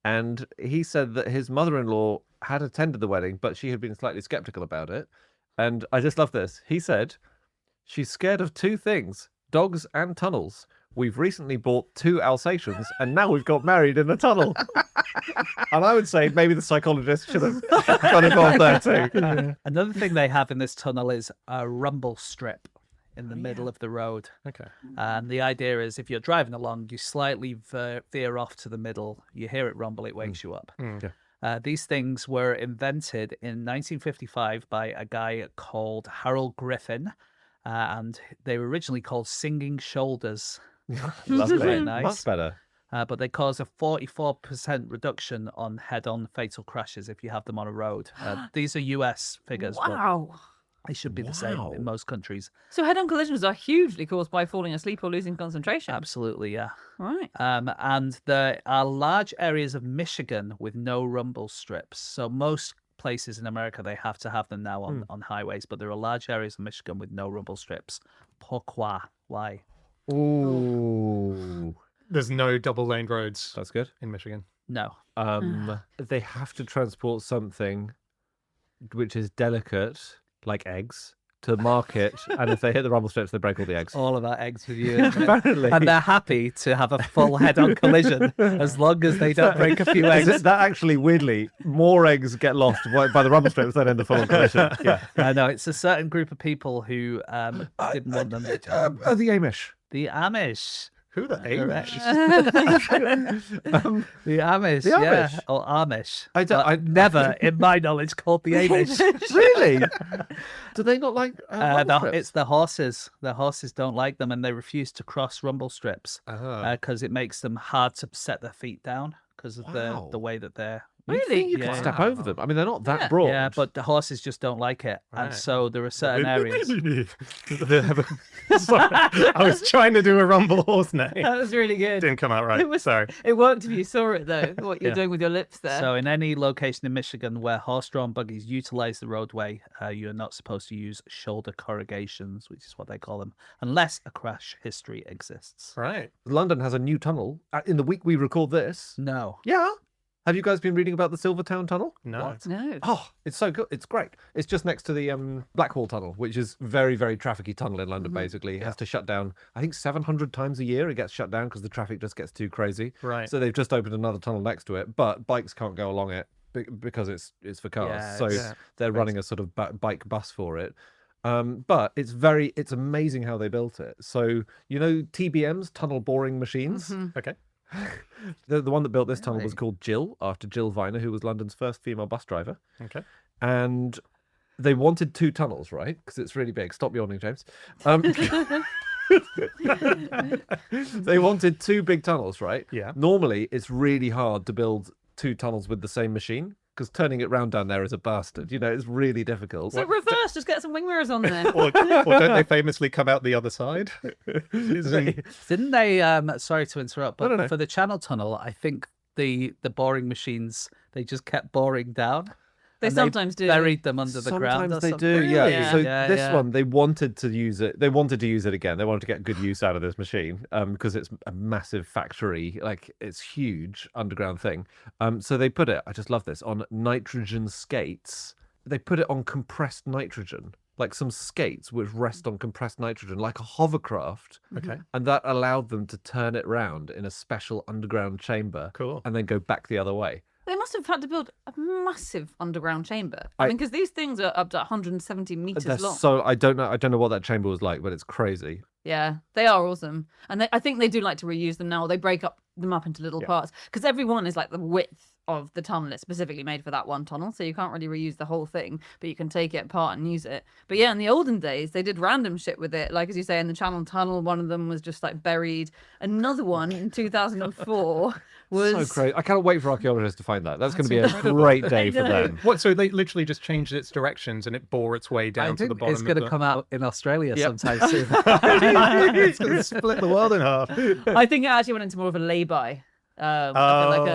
and he said that his mother-in-law had attended the wedding, but she had been slightly skeptical about it. And I just love this. He said, "She's scared of two things: dogs and tunnels. We've recently bought 2 Alsatians, and now we've got married in a tunnel." And I would say maybe the psychologist should have got involved there too. Another thing they have in this tunnel is a rumble strip in the middle of the road. Okay. And the idea is if you're driving along, you slightly veer off to the middle, you hear it rumble, it wakes you up. These things were invented in 1955 by a guy called Harold Griffin, and they were originally called singing shoulders. Lovely. Very nice. Much better. But they cause a 44% reduction on head-on fatal crashes if you have them on a road. These are US figures, but Wow. they should be the same Wow. in most countries. So head-on collisions are hugely caused by falling asleep or losing concentration. Absolutely, yeah. Right. And there are large areas of Michigan with no rumble strips. So most places in America, they have to have them now on highways, but there are large areas of Michigan with no rumble strips. Pourquoi? Why? Ooh, There's no double-lane roads that's good. in Michigan. No. They have to transport something which is delicate, like eggs, to market, and if they hit the rumble strips, they break all the eggs. All about eggs with you. isn't it? Apparently. And they're happy to have a full head-on collision as long as they don't break a few eggs. That actually, weirdly, more eggs get lost by the rumble strips than in the full collision. Yeah. No, it's a certain group of people who didn't want them. The Amish. The Amish. Who the Amish? The Amish, The yeah. Amish? Or Amish. I've Never, in my knowledge, called the Amish. Really? Do they not like rumble strips? It's the horses. The horses don't like them and they refuse to cross rumble strips Oh. because it makes them hard to set their feet down because of Wow. the way that they're... Really? You can Yeah. step over them. I mean, they're not that broad. Yeah, but the horses just don't like it. And Right. so there are certain areas... Sorry, I was trying to do a rumble horse name. That was really good. Didn't come out right. It was- Sorry. It worked if you saw it though. What you're Yeah. doing with your lips there. So in any location in Michigan where horse-drawn buggies utilize the roadway, you are not supposed to use shoulder corrugations, which is what they call them, unless a crash history exists. Right. London has a new tunnel. In the week we record this. No. Yeah. Have you guys been reading about the Silvertown Tunnel? No. No. Oh, it's so good. It's great. It's just next to the Blackwall Tunnel, which is very, very trafficy tunnel in London, basically. It has to shut down, I think, 700 times a year. It gets shut down because the traffic just gets too crazy. Right. So they've just opened another tunnel next to it, but bikes can't go along it because it's for cars. Yeah, so it's they're running a sort of bike bus for it. But it's amazing how they built it. So, TBMs, tunnel boring machines. Okay. The one that built this tunnel was called Jill, after Jill Viner, who was London's first female bus driver. Okay. And they wanted 2 tunnels, right? Because it's really big. Stop yawning, James. They wanted 2 big tunnels, right? Yeah. Normally, it's really hard to build 2 tunnels with the same machine because turning it round down there is a bastard. You know, it's really difficult. So reverse, just get some wing mirrors on there. Or don't they famously come out the other side? Didn't they? Sorry to interrupt, but no. for the Channel Tunnel, I think the boring machines they just kept boring down. They and sometimes do. Buried them under the ground. Sometimes or they something. do, yeah. Really? So Yeah, this yeah. one, they wanted to use it. They wanted to use it again. They wanted to get good use out of this machine because it's a massive factory. Like, it's huge underground thing. So they put it, I just love this, on nitrogen skates. They put it on compressed nitrogen, like some skates which rest on compressed nitrogen, like a hovercraft. Okay. And that allowed them to turn it round in a special underground chamber. Cool. And then go back the other way. They must have had to build a massive underground chamber. I mean, because these things are up to 170 meters They're long. so I don't know what that chamber was like, but it's crazy. Yeah, they are awesome, and I think they do like to reuse them now. They break them up into little parts because every one is like the width of the tunnel. It's specifically made for that one tunnel, so you can't really reuse the whole thing, but you can take it apart and use it. But yeah, in the olden days, they did random shit with it. Like, as you say, in the Channel Tunnel, one of them was just like buried. Another one in 2004 was So crazy. I can't wait for archaeologists to find that. That's going to be a great day for them. What? So they literally just changed its directions and it bore its way I down to the think bottom. it's going to of come out in Australia Yep. sometime soon. It's going to split the world in half. I think it actually went into more of a lay-by. Like a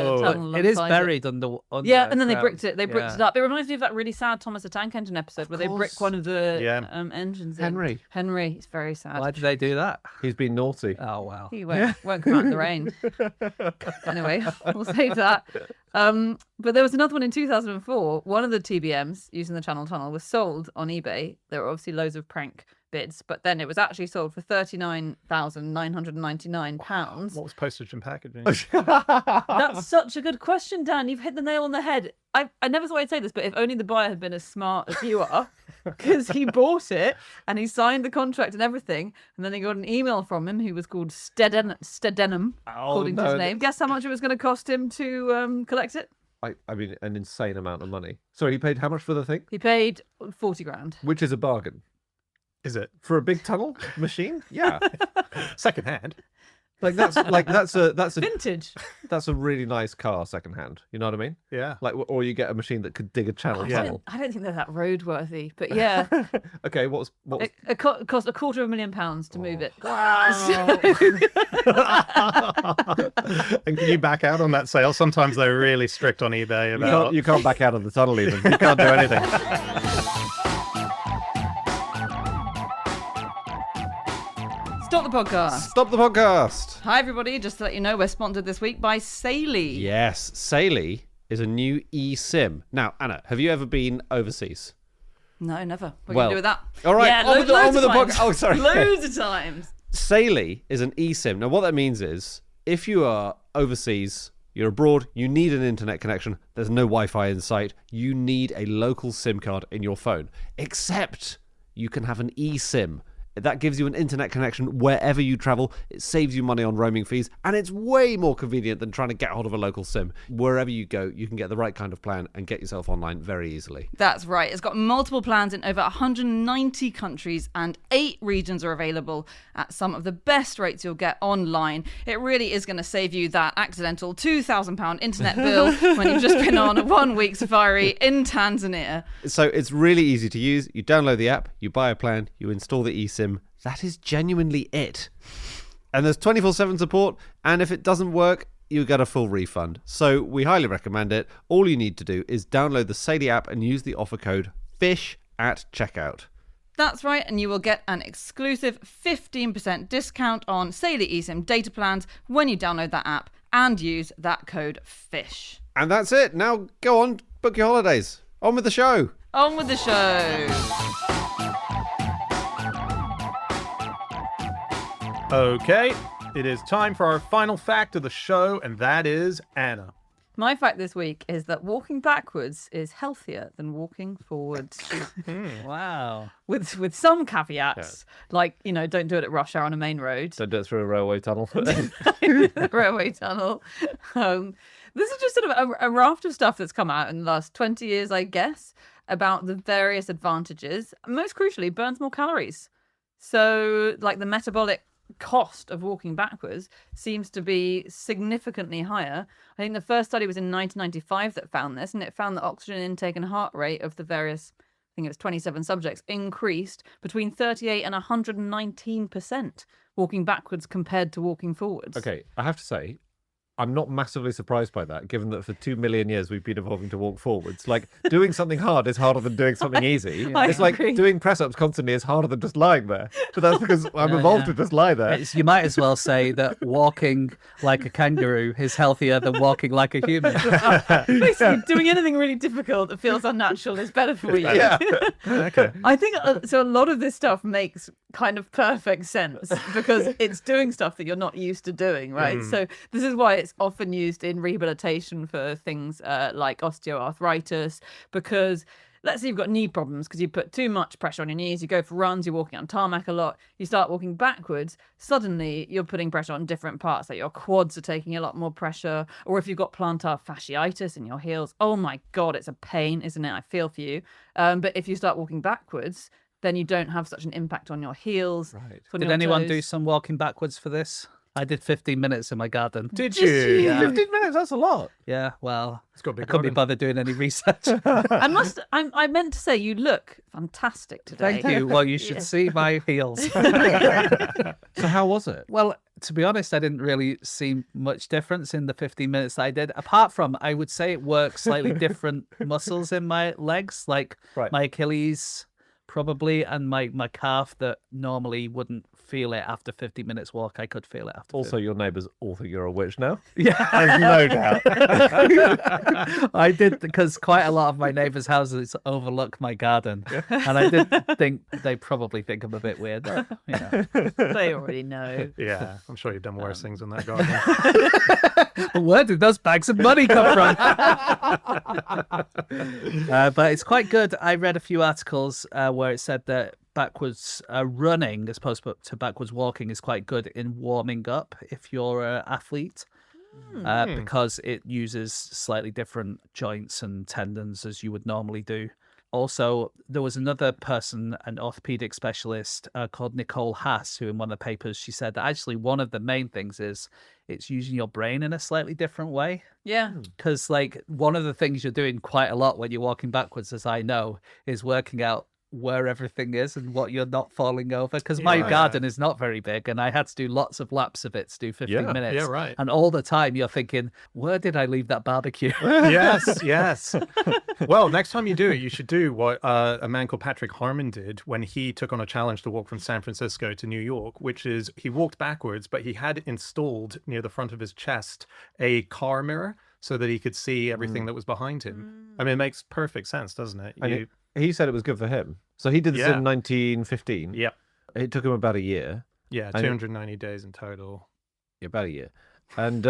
Oh. tunnel It is alongside buried under. Yeah, and then they bricked it. They Yeah. bricked it up. It reminds me of that really sad Thomas the Tank Engine episode where they brick one of the Yeah. engines. in. Henry. Henry, it's very sad. Why did they do that? He's been naughty. Oh wow. He won't come out in the rain. Anyway, we'll save that. But there was another one in 2004. One of the TBMs using the Channel Tunnel was sold on eBay. There were obviously loads of prank bids, but then it was actually sold for £39,999. What was postage and packaging? That's such a good question, Dan. You've hit the nail on the head. I never thought I'd say this, but if only the buyer had been as smart as you are, because he bought it and he signed the contract and everything, and then he got an email from him who was called Stedenham, according to his name. Guess how much it was going to cost him to collect it? I mean, an insane amount of money. Sorry, he paid how much for the thing? He paid 40 grand. Which is a bargain. Is it For a big tunnel machine? Yeah. second hand? that's a Vintage. that's a really nice car secondhand. You know what I mean? Yeah. Like, or you get a machine that could dig a channel Yeah. tunnel. I don't think they're that roadworthy, but yeah, Okay, what was it cost £250,000 to move it. And can you back out on that sale? Sometimes they're really strict on eBay about. you can't back out of the tunnel even. You can't do anything. Stop the podcast. Stop the podcast. Hi, everybody. Just to let you know, we're sponsored this week by Saily. Yes, Saily is a new eSIM. Now, Anna, have you ever been overseas? No, never. We're Well, going to do with that. all right, Yeah, on with the loads of podcast. times. Oh, sorry. Loads of times. Saily is an eSIM. Now, what that means is if you are overseas, you're abroad, you need an internet connection, there's no Wi-Fi in sight, you need a local SIM card in your phone. Except you can have an eSIM. That gives you an internet connection wherever you travel. It saves you money on roaming fees, and it's way more convenient than trying to get hold of a local SIM. Wherever you go, you can get the right kind of plan and get yourself online very easily. That's right. It's got multiple plans in over 190 countries, and 8 regions are available at some of the best rates you'll get online. It really is going to save you that accidental £2,000 internet bill when you've just been on a 1-week safari in Tanzania. So it's really easy to use. You download the app, you buy a plan, you install the eSIM. That is genuinely it. And there's 24/7 support, and if it doesn't work, you get a full refund. So we highly recommend it. All you need to do is download the Saily app and use the offer code FISH at checkout. That's right, and you will get an exclusive 15% discount on Saily eSIM data plans when you download that app and use that code FISH. And that's it. Now go on, book your holidays. On with the show. On with the show. Okay, it is time for our final fact of the show, and that is Anna. My fact this week is that walking backwards is healthier than walking forwards. Wow. with some caveats, like, don't do it at rush hour on a main road, So do it through a railway tunnel. railway tunnel. This is just sort of a raft of stuff that's come out in the last 20 years, I guess, about the various advantages. Most crucially, burns more calories. So, like, the metabolic cost of walking backwards seems to be significantly higher. I think the first study was in 1995 that found this, and it found that oxygen intake and heart rate of the various, I think it was 27 subjects, increased between 38 and 119% walking backwards compared to walking forwards. Okay, I have to say, I'm not massively surprised by that, given that for 2 million years we've been evolving to walk forwards. Like, doing something hard is harder than doing something easy. I It's like agree. doing press-ups constantly is harder than just lying there. But that's because I'm evolved to just lie there. You might as well say that walking like a kangaroo is healthier than walking like a human. Basically, doing anything really difficult that feels unnatural is better for you. Yeah. Okay. I think so. A lot of this stuff makes kind of perfect sense because it's doing stuff that you're not used to doing, right? So this is why it's often used in rehabilitation for things like osteoarthritis, because let's say you've got knee problems because you put too much pressure on your knees, you go for runs, you're walking on tarmac a lot, you start walking backwards, suddenly you're putting pressure on different parts, like your quads are taking a lot more pressure, or if you've got plantar fasciitis in your heels, oh my God, it's a pain, isn't it? I feel for you. But if you start walking backwards, then you don't have such an impact on your heels. Right. on Did your anyone toes. do some walking backwards for this? I did 15 minutes in my garden. Did Did you? you? 15 minutes, that's a lot. Yeah, well, It's got a I big couldn't be garden. bothered doing any research. I meant to say you look fantastic today. Thank you. Well, you should see my heels. So how was it? Well, to be honest, I didn't really see much difference in the 15 minutes that I did. Apart from, I would say it works slightly different muscles in my legs, like Right. my Achilles probably, and my calf that normally wouldn't feel it after 50 minutes walk. I could feel it after. Also, your neighbours all think you're a witch now. Yeah. There's no doubt. I did, because quite a lot of my neighbours' houses overlook my garden, and I did think they probably think I'm a bit weird. You know. They already know. Yeah, I'm sure you've done worse things in that garden. Where did those bags of money come from? But it's quite good. I read a few articles where it said that backwards running as opposed to backwards walking is quite good in warming up if you're an athlete. Because it uses slightly different joints and tendons as you would normally do. Also, there was another person, an orthopedic specialist called Nicole Haas, who in one of the papers, she said that actually one of the main things is it's using your brain in a slightly different way. Yeah. Because, like, one of the things you're doing quite a lot when you're walking backwards, as I know, is working out where everything is and what you're not falling over. Because my garden is not very big, and I had to do lots of laps of it to do 15 minutes. Yeah, right. And all the time you're thinking, where did I leave that barbecue? Yes. Well, next time you do it, you should do what a man called Patrick Harmon did when he took on a challenge to walk from San Francisco to New York, which is he walked backwards, but he had installed near the front of his chest a car mirror so that he could see everything that was behind him. I mean, it makes perfect sense, doesn't it? And he said it was good for him. So he did this Yeah. in 1915. Yeah. It took him about a year. Yeah, And- 290 days in total. Yeah, about a year. And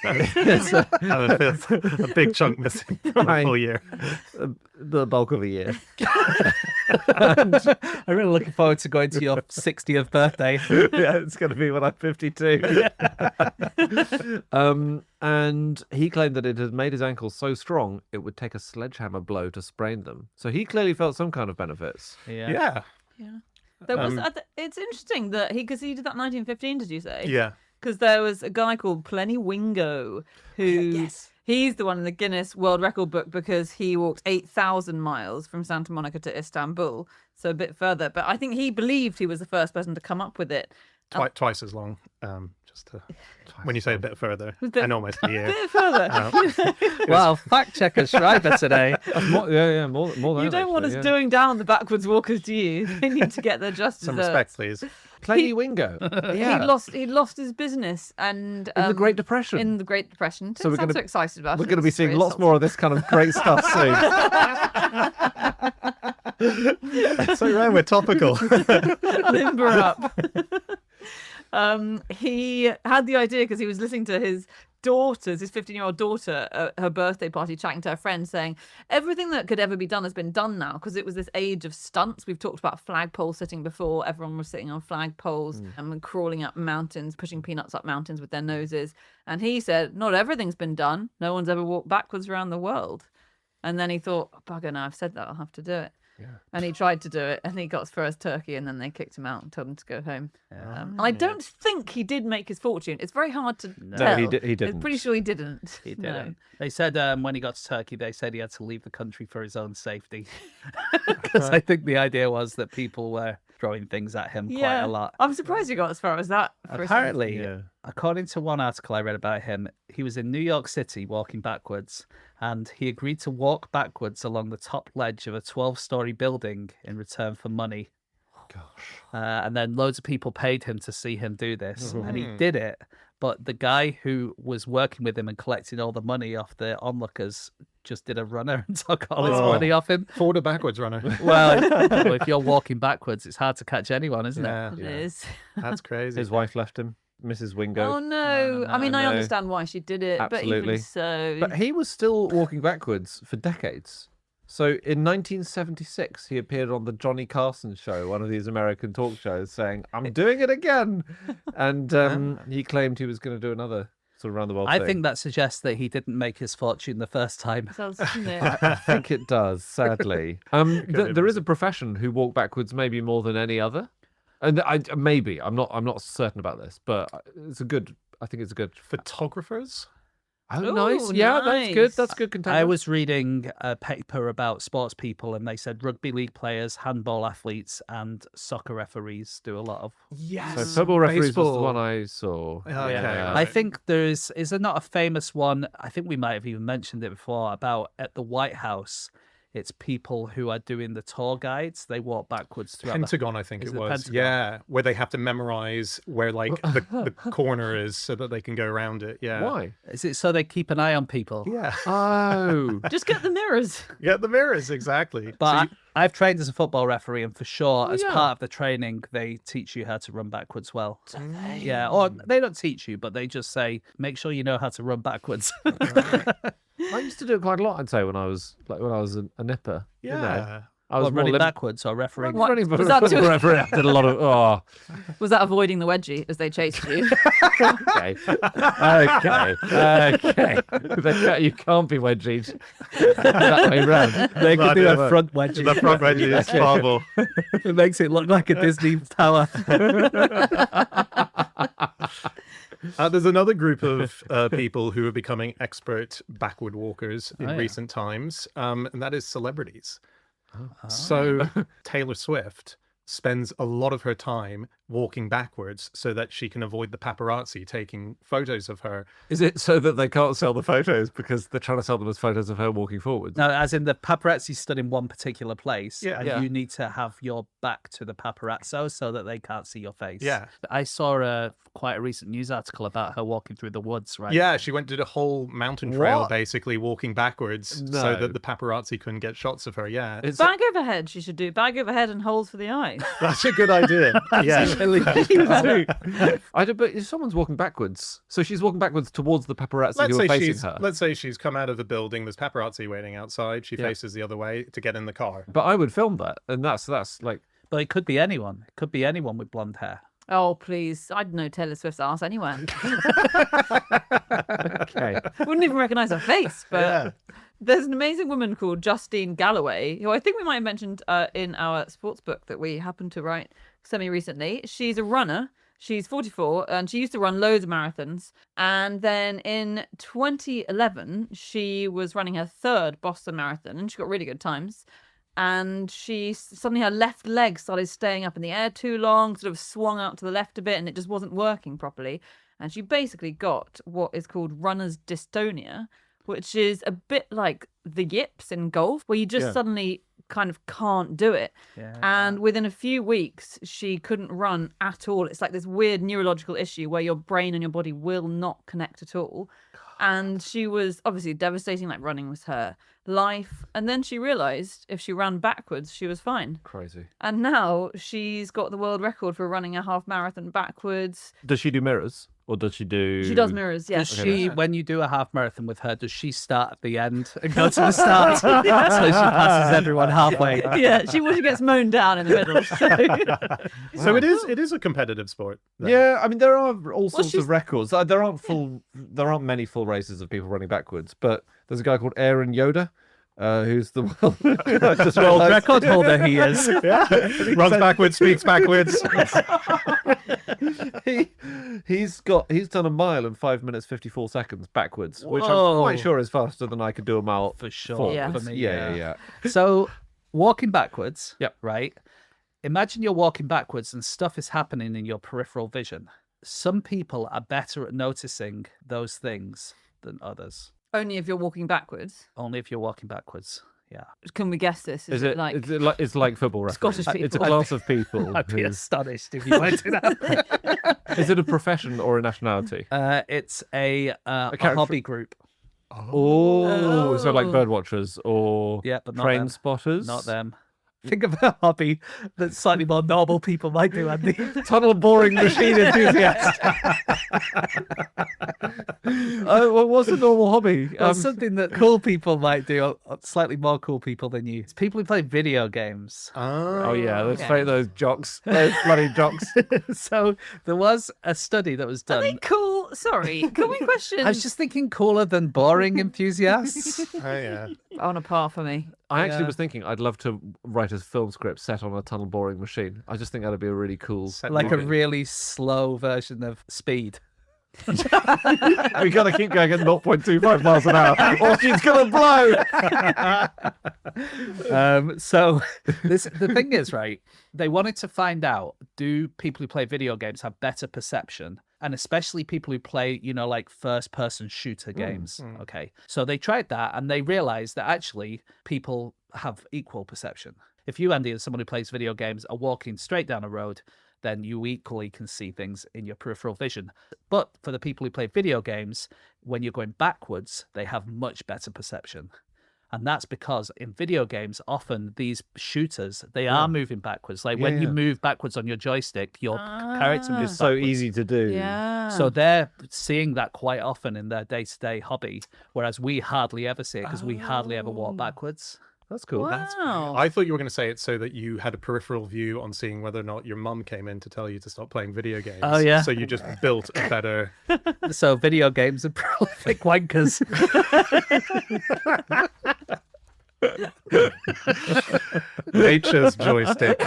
It's a big chunk missing from a Right. full year. the bulk of a year. I'm really looking forward to going to your 60th birthday. Yeah, it's going to be when I'm 52. And he claimed that it had made his ankles so strong it would take a sledgehammer blow to sprain them. So he clearly felt some kind of benefits. Yeah. There was. It's interesting that because he did that in 1915. Did you say? Yeah. Because there was a guy called Plenny Wingo who he's the one in the Guinness World Record book because he walked 8,000 miles from Santa Monica to Istanbul, so a bit further. But I think he believed he was the first person to come up with it. Twice as long. Just to, when you say a bit further, A bit- and almost a A year. bit further. Wow, fact checker Schreiber today. More than You don't want us actually, yeah. doing down the backwards walkers, do you? They need to get their just Some desserts. respect, please. Plenty Wingo. Yeah. He lost his business and In the Great Depression. In the Great Depression. So we're Sound gonna- so excited about We're it. going to be It's seeing very lots more of this kind of great stuff soon. So right, we're topical. Limber up. He had the idea because he was listening to his 15-year-old daughter, at her birthday party, chatting to her friends, saying everything that could ever be done has been done now because it was this age of stunts. We've talked about flagpole sitting before. Everyone was sitting on flagpoles and crawling up mountains, pushing peanuts up mountains with their noses. And he said, not everything's been done. No one's ever walked backwards around the world. And then he thought, oh, bugger, now I've said that, I'll have to do it. And he tried to do it, and he got his first turkey, and then they kicked him out and told him to go home. And I don't think he did make his fortune. It's very hard to tell. he didn't. I'm pretty sure he didn't. He No. didn't. They said when he got to Turkey, they said he had to leave the country for his own safety. Because I think the idea was that people were throwing things at him quite a lot. I'm surprised you got as far as that. for a second. Apparently, according to one article I read about him, he was in New York City walking backwards, and he agreed to walk backwards along the top ledge of a 12-story building in return for money. Gosh. And then loads of people paid him to see him do this, and he did it. But the guy who was working with him and collecting all the money off the onlookers just did a runner and took all his money off him. Forward or backwards runner. Well, if you're walking backwards, it's hard to catch anyone, isn't it? Yeah, It is. that's crazy. His wife left him, Mrs. Wingo. Oh no! I mean, I no. understand why she did it, but Absolutely. even so, But he was still walking backwards for decades. So in 1976, he appeared on the Johnny Carson show, one of these American talk shows, saying, "I'm doing it again," and he claimed he was going to do another sort of round the world I thing. think that suggests that he didn't make his fortune the first time. doesn't it? I think it does, sadly. There is a profession who walk backwards maybe more than any other, and I'm not certain about this, but I think it's a good. Photographers? Oh, Ooh, nice. Yeah, that's good. nice. That's good content. I was reading a paper about sports people, and they said rugby league players, handball athletes, and soccer referees do a lot of. Yes. So football referees was the Baseball. one I saw. Okay. I think is there not a famous one? I think we might have even mentioned it before about at the White House. It's people who are doing the tour guides. They walk backwards throughout Pentagon, I think Is it it was. Pentagon? Yeah, where they have to memorize where like the corner is so that they can go around it. Yeah. Why? Is it so they keep an eye on people? Yeah. Oh, Just get the mirrors. Get the mirrors, exactly. But I've trained as a football referee, and for sure, as yeah. part of the training, they teach you how to run backwards well. Yeah, or they don't teach you, but they just say, make sure you know how to run backwards. I used to do it quite a lot. I'd say when I was a nipper. Yeah. You know. I was Or more running lim- backwards or refereeing. What? running, but Was that football too- referee. I did a lot of. Oh, Was that avoiding the wedgie as they chased you? okay, okay. You can't be wedgied that way round. They can do yeah, a but front wedgie. The front wedgie is horrible. It makes it look like a Disney tower. There's another group of people who are becoming expert backward walkers in Oh, yeah. recent times, and that is celebrities. So Taylor Swift spends a lot of her time walking backwards so that she can avoid the paparazzi taking photos of her. Is it so that they can't sell the photos because they're trying to sell them as photos of her walking forwards? No, as in the paparazzi stood in one particular place, Yeah. and Yeah. you need to have your back to the paparazzo so that they can't see your face. Yeah. I saw quite a recent news article about her walking through the woods, right? Yeah, she went to the whole mountain trail What? basically walking backwards so No. that the paparazzi couldn't get shots of her. Yeah. It's Bag overhead, she should do. Bag overhead and holes for the eyes. That's a good idea. Yeah. but if someone's walking backwards, so she's walking backwards towards the paparazzi who are facing her. Let's say she's come out of the building, there's paparazzi waiting outside, she Yeah. faces the other way to get in the car. But I would film that, and that's like But it could be anyone. It could be anyone with blonde hair. Oh, please. I'd know Taylor Swift's ass anywhere. okay. Wouldn't even recognise her face. But there's an amazing woman called Justine Galloway, who I think we might have mentioned in our sports book that we happened to write semi-recently. She's a runner. She's 44 and she used to run loads of marathons. And then in 2011, she was running her third Boston Marathon and she got really good times. And suddenly her left leg started staying up in the air too long, sort of swung out to the left a bit, and it just wasn't working properly. And she basically got what is called runner's dystonia, which is a bit like the yips in golf, where you just suddenly kind of can't do it. Yeah. And within a few weeks, she couldn't run at all. It's like this weird neurological issue where your brain and your body will not connect at all. And she was obviously devastating, like running was her life. And then she realized if she ran backwards, she was fine. Crazy. And now she's got the world record for running a half marathon backwards. Does she do mirrors, or does she do? She does mirrors, yes. Does she, when you do a half marathon with her, does she start at the end and go to the start? So she passes everyone halfway. Yeah, she gets mown down in the middle. So. So it is a competitive sport. then. Yeah, I mean there are all sorts she's- of records. There aren't many full races of people running backwards, but there's a guy called Aaron Yoder who's the world, just World realised- record holder he is. Yeah. Runs backwards, speaks backwards. He's done a mile in 5 minutes 54 seconds backwards, which I'm quite Whoa. sure is faster than I could do a mile For sure. forwards. For me, yeah. So walking backwards, Yep. right? Imagine you're walking backwards and stuff is happening in your peripheral vision. Some people are better at noticing those things than others. Only if you're walking backwards. Only if you're walking backwards. Yeah. Can we guess this? Is it like it's like football reference? Scottish It's a people. class of people. I'd be who- astonished if you went to that. Is it a profession or a nationality? It's a character- hobby group. Oh, so like Oh. bird watchers or Yeah, but not train them. spotters? Not them. Think of a hobby that slightly more normal people might do, Andy. Tunnel boring machine enthusiast. Oh, what's a normal hobby? Well, something that cool people might do, slightly more cool people than you. It's people who play video games. Oh yeah, let's Okay. fight those jocks, those bloody jocks. So there was a study that was Are they done. cool? Sorry, can we question? I was just thinking cooler than boring enthusiasts. Oh, yeah. on a par for me. I actually Yeah. was thinking I'd love to write a film script set on a tunnel boring machine. I just think that'd be a really cool. Like a movie. really slow version of Speed. We gotta keep going at 0.25 miles an hour, or she's gonna blow. So the thing is, right, they wanted to find out, do people who play video games have better perception? And especially people who play, like first person shooter games. Okay. So they tried that and they realized that actually people have equal perception. If you, Andy, as someone who plays video games, are walking straight down a road, then you equally can see things in your peripheral vision. But for the people who play video games, when you're going backwards, they have much better perception. And that's because in video games, often these shooters, they are moving backwards. Like when you move backwards on your joystick, your character moves It's so backwards. easy to do. Yeah. So they're seeing that quite often in their day-to-day hobby, whereas we hardly ever see it because we hardly ever walk backwards. That's cool. Wow. I thought you were going to say it so that you had a peripheral view on seeing whether or not your mum came in to tell you to stop playing video games. Oh, yeah. So you just built a better. So video games are prolific wankers. Nature's joystick.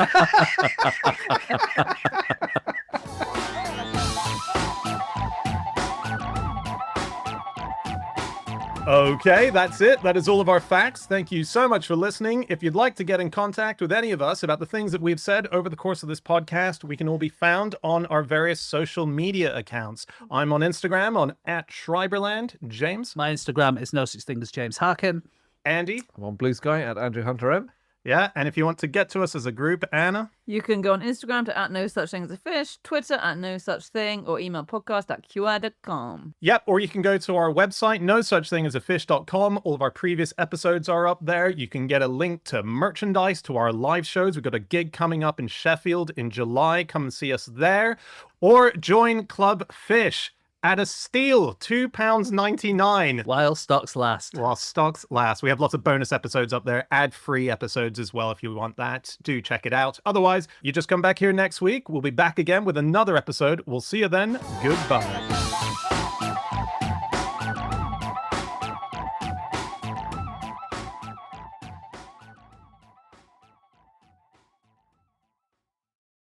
Okay, that's it. That is all of our facts. Thank you so much for listening. If you'd like to get in contact with any of us about the things that we've said over the course of this podcast, we can all be found on our various social media accounts. I'm on Instagram on @Schreiberland. James, My Instagram is no such thing as James Harkin. Andy, I'm on Blue Sky at Andrew Hunter M. yeah, and if you want to get to us as a group, Anna. You can go on Instagram to @NoSuchThingAsAFish, Twitter @NoSuchThing, or email podcast@qi.com. Yep, or you can go to our website, nosuchthingasafish.com. All of our previous episodes are up there. You can get a link to merchandise, to our live shows. We've got a gig coming up in Sheffield in July. Come and see us there. Or join Club Fish at a steal, £2.99. While stocks last. While stocks last. We have lots of bonus episodes up there, ad-free episodes as well if you want that. Do check it out. Otherwise, you just come back here next week. We'll be back again with another episode. We'll see you then. Goodbye.